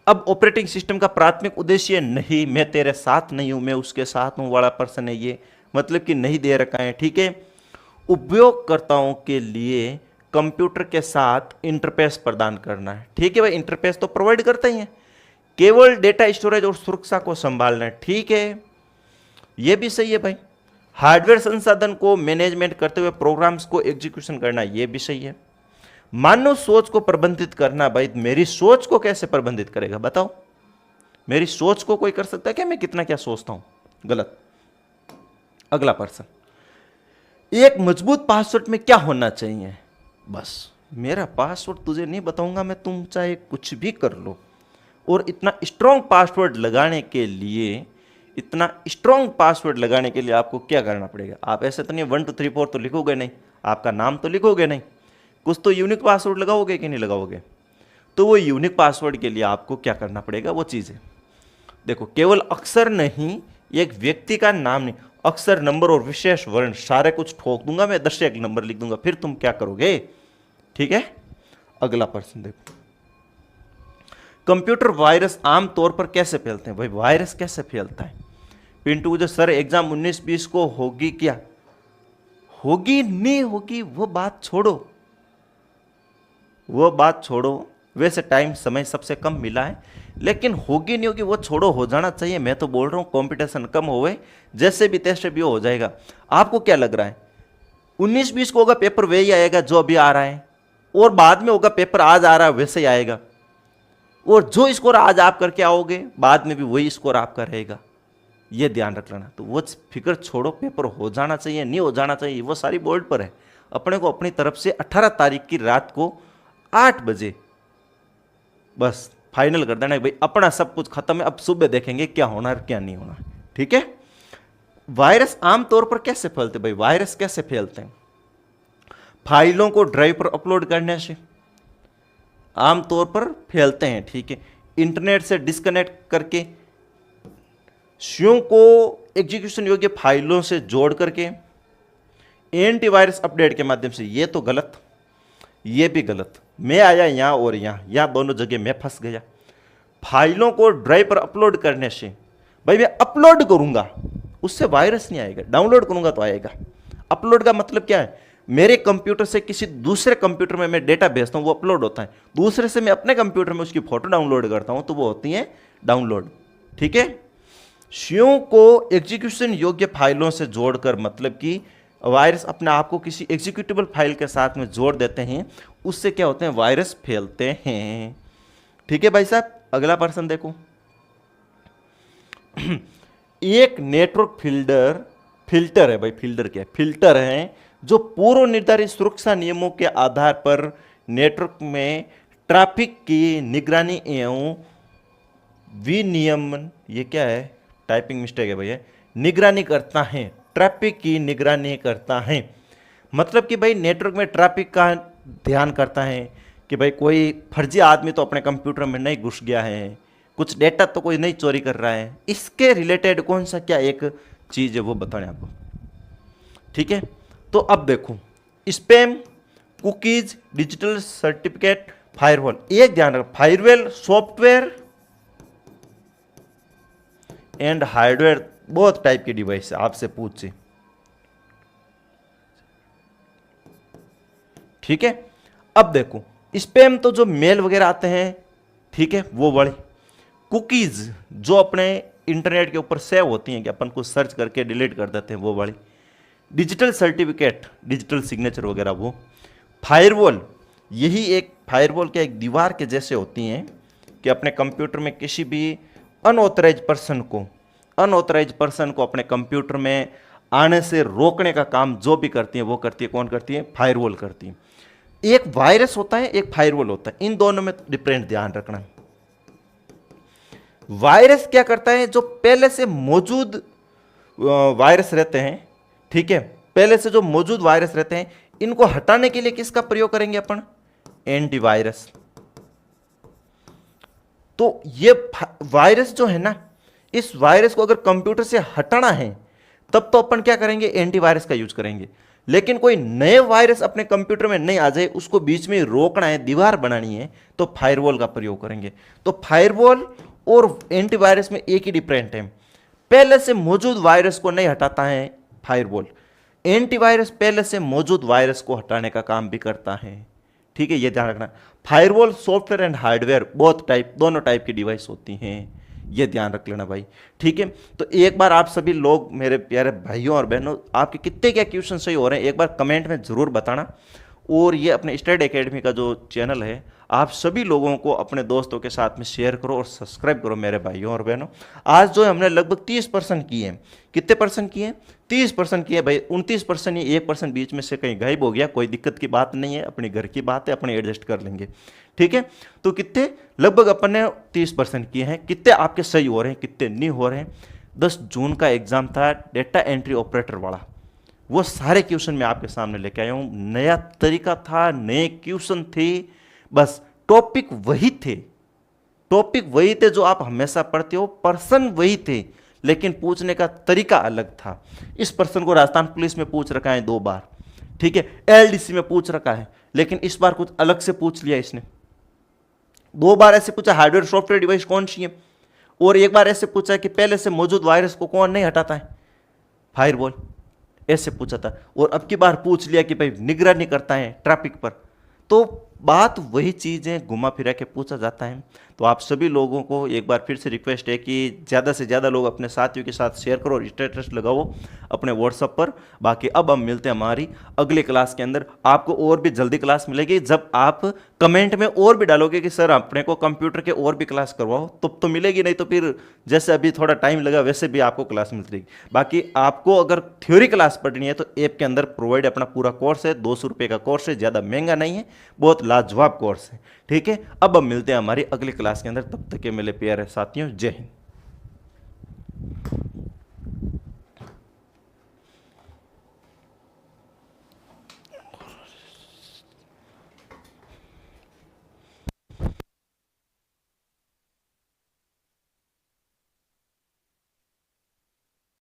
अब ऑपरेटिंग सिस्टम का प्राथमिक उद्देश्य नहीं, मैं तेरे साथ नहीं हूं, मैं उसके साथ हूं वाला पर्सन है ये, मतलब कि नहीं दे रखा है। ठीक है, उपयोगकर्ताओं के लिए कंप्यूटर के साथ इंटरफेस प्रदान करना है। ठीक है भाई, इंटरफेस तो प्रोवाइड करता ही है, केवल डेटा स्टोरेज और सुरक्षा को संभालना है। ठीक है, यह भी सही है भाई। हार्डवेयर संसाधन को मैनेजमेंट करते हुए प्रोग्राम्स को एग्जीक्यूशन करना, यह भी सही है। मानव सोच को प्रबंधित करना, भाई मेरी सोच को कैसे प्रबंधित करेगा बताओ, मेरी सोच को कोई कर सकता है क्या, मैं कितना क्या सोचता हूं, गलत। अगला प्रश्न, एक मजबूत पासवर्ड में क्या होना चाहिए। बस मेरा पासवर्ड तुझे नहीं बताऊंगा मैं, तुम चाहे कुछ भी कर लो। और इतना स्ट्रॉन्ग पासवर्ड लगाने के लिए, आपको क्या करना पड़ेगा। आप ऐसे तो नहीं 1 2 3 4 तो लिखोगे नहीं, आपका नाम तो लिखोगे नहीं, कुछ तो यूनिक पासवर्ड लगाओगे कि नहीं लगाओगे। तो वो यूनिक पासवर्ड के लिए आपको क्या करना पड़ेगा, वो चीज़ें देखो। केवल अक्षर नहीं, एक व्यक्ति का नाम नहीं, अक्षर, नंबर और विशेष वर्ण सारे कुछ ठोक दूंगा मैं, 10 से 1 नंबर लिख दूंगा, फिर तुम क्या करोगे। ठीक है, अगला प्रश्न देखो, कंप्यूटर वायरस आमतौर पर कैसे फैलते हैं। भाई वायरस कैसे फैलता है, पिंटू जो सर एग्जाम 19-20 को होगी क्या, होगी नहीं होगी वो बात छोड़ो, वो बात छोड़ो। वैसे टाइम समय सबसे कम मिला है, लेकिन होगी नहीं होगी वो छोड़ो, हो जाना चाहिए। मैं तो बोल रहा हूँ कंपटीशन कम होवे, जैसे भी तैसे भी हो जाएगा। आपको क्या लग रहा है 19-20 को होगा पेपर वही आएगा जो अभी आ रहा है, और बाद में होगा पेपर आज आ रहा है वैसे ही आएगा, और जो स्कोर आज आप करके आओगे बाद में भी वही स्कोर आपका रहेगा, ये ध्यान रख लेना। तो वो फिक्र छोड़ो, पेपर हो जाना चाहिए नहीं हो जाना चाहिए वो सारी बोर्ड पर है। अपने को अपनी तरफ से 18 तारीख की रात को 8 बजे बस फाइनल कर देना है भाई, अपना सब कुछ खत्म है, अब सुबह देखेंगे क्या होना है क्या नहीं होना। ठीक है। वायरस आमतौर पर कैसे फैलते भाई, वायरस कैसे फैलते हैं? फाइलों को ड्राइव पर अपलोड करने से आमतौर पर फैलते हैं। ठीक है। इंटरनेट से डिस्कनेक्ट करके, स्यूं को एग्जीक्यूशन योग्य फाइलों से जोड़ करके, एंटीवायरस अपडेट के माध्यम से। ये तो गलत, ये भी गलत। मैं आया यहां और यहां दोनों जगह मैं फंस गया। फाइलों को ड्राइव पर अपलोड करने से भाई मैं अपलोड करूंगा उससे वायरस नहीं आएगा, डाउनलोड करूंगा तो आएगा। अपलोड का मतलब क्या है, मेरे कंप्यूटर से किसी दूसरे कंप्यूटर में मैं डेटा भेजता हूं वो अपलोड होता है, दूसरे से मैं अपने कंप्यूटर में उसकी फोटो डाउनलोड करता हूं तो वो होती है डाउनलोड। ठीक है। स्यूं को एग्जीक्यूशन योग्य फाइलों से जोड़कर, मतलब कि वायरस अपने आप को किसी एग्जीक्यूटेबल फाइल के साथ में जोड़ देते हैं, उससे क्या होते हैं वायरस फैलते हैं। ठीक है भाई साहब। अगला प्रश्न देखो। एक नेटवर्क फिल्टर है भाई, फिल्टर क्या है? फिल्टर है जो पूर्व निर्धारित सुरक्षा नियमों के आधार पर नेटवर्क में ट्रैफिक की निगरानी एवं विनियमन, ये क्या है टाइपिंग मिस्टेक है भैया, निगरानी करता है, ट्रैफिक की निगरानी करता है। मतलब कि भाई नेटवर्क में ट्रैफिक का ध्यान करता है कि भाई कोई फर्जी आदमी तो अपने कंप्यूटर में नहीं घुस गया है, कुछ डेटा तो कोई नहीं चोरी कर रहा है, इसके रिलेटेड कौन सा क्या एक चीज़ है वो बताएं आपको। ठीक है। तो अब देखो, spam, cookies, digital certificate, firewall. एक ध्यान रखो, फायरवॉल सॉफ्टवेयर एंड हार्डवेयर, बहुत टाइप की डिवाइस है, आपसे पूछे। ठीक है। अब देखो, स्पैम तो जो मेल वगैरह आते हैं, ठीक है, वो बड़े। कुकीज जो अपने इंटरनेट के ऊपर सेव होती हैं कि अपन को सर्च करके डिलीट कर देते हैं, वो बड़ी। डिजिटल सर्टिफिकेट, डिजिटल सिग्नेचर वगैरह वो। फायरवॉल, यही एक फायरवॉल के एक दीवार के जैसे होती हैं कि अपने कंप्यूटर में किसी भी अनऑथराइज पर्सन को अपने कंप्यूटर में आने से रोकने का काम जो भी करती है वो करती है, कौन करती है? फायरवॉल करती है। एक वायरस होता है, एक फायरवॉल होता है, इन दोनों में डिफरेंट ध्यान रखना। वायरस क्या करता है, जो पहले से मौजूद वायरस रहते हैं, ठीक है, पहले से जो मौजूद वायरस रहते हैं, इनको हटाने के लिए किसका प्रयोग करेंगे अपन? एंटीवायरस। तो ये वायरस जो है ना, इस वायरस को अगर कंप्यूटर से हटाना है तब तो अपन क्या करेंगे? एंटीवायरस का यूज करेंगे। लेकिन कोई नए वायरस अपने कंप्यूटर में नहीं आ जाए, उसको बीच में रोकना है, दीवार बनानी है, तो फायरवॉल का प्रयोग करेंगे। तो फायरवॉल और एंटीवायरस में एक ही डिफरेंट है, पहले से मौजूद वायरस को नहीं हटाता है फायरवॉल, एंटीवायरस पहले से मौजूद वायरस को हटाने का काम भी करता है। ठीक है, ये ध्यान रखना। फायरवॉल सॉफ्टवेयर एंड हार्डवेयर दोनों टाइप की डिवाइस होती हैं, ये ध्यान रख लेना भाई। ठीक है। तो एक बार आप सभी लोग, मेरे प्यारे भाइयों और बहनों, आपके कितने क्या क्वेश्चन सही हो रहे हैं एक बार कमेंट में जरूर बताना। और ये अपने स्टडी एकेडमी का जो चैनल है, आप सभी लोगों को अपने दोस्तों के साथ में शेयर करो और सब्सक्राइब करो मेरे भाइयों और बहनों। आज जो हमने लगभग 30% किए हैं, कितने परसेंट किए? 30% किए भाई। 29% ही 1% बीच में से कहीं गायब हो गया, कोई दिक्कत की बात नहीं है, अपने घर की बात है, अपने एडजस्ट कर लेंगे। ठीक है। तो कितने लगभग अपन ने 30% किए हैं। कितने आपके सही हो रहे हैं, कितने नहीं हो रहे हैं? 10 जून का एग्जाम था डेटा एंट्री ऑपरेटर वाला, वो सारे क्वेश्चन मैं आपके सामने लेके आया हूँ। नया तरीका था, नए क्वेश्चन थे, बस टॉपिक वही थे जो आप हमेशा पढ़ते हो, पर्सन वही थे, लेकिन पूछने का तरीका अलग था। इस पर्सन को राजस्थान पुलिस में पूछ रखा है 2 बार, ठीक है, एलडीसी में पूछ रखा है, लेकिन इस बार कुछ अलग से पूछ लिया इसने। 2 बार ऐसे पूछा हार्डवेयर सॉफ्टवेयर डिवाइस कौन सी है, और एक बार ऐसे पूछा कि पहले से मौजूद वायरस को कौन नहीं हटाता है? फायरवॉल। ऐसे पूछा था। और अब की बार पूछ लिया कि भाई निगरानी करता है ट्रैफिक पर, तो बात वही चीज़ें घुमा फिरा के पूछा जाता है। तो आप सभी लोगों को एक बार फिर से रिक्वेस्ट है कि ज़्यादा से ज़्यादा लोग अपने साथियों के साथ शेयर करो और स्टेटस लगाओ अपने व्हाट्सएप पर। बाकी अब हम मिलते हैं हमारी अगली क्लास के अंदर। आपको और भी जल्दी क्लास मिलेगी जब आप कमेंट में और भी डालोगे कि सर अपने को कंप्यूटर के और भी क्लास करवाओ, तो मिलेगी, नहीं तो फिर जैसे अभी थोड़ा टाइम लगा वैसे भी आपको क्लास मिल जाएगी। बाकी आपको अगर थ्योरी क्लास पढ़नी है तो ऐप के अंदर प्रोवाइड अपना पूरा कोर्स है, 200 रुपये का कोर्स है, ज़्यादा महंगा नहीं है, बहुत लाजवाब कोर्स है। ठीक है, अब हम मिलते हैं हमारी अगली क्लास के अंदर, तब तक के मेरे प्यारे साथियों, जय हिंद।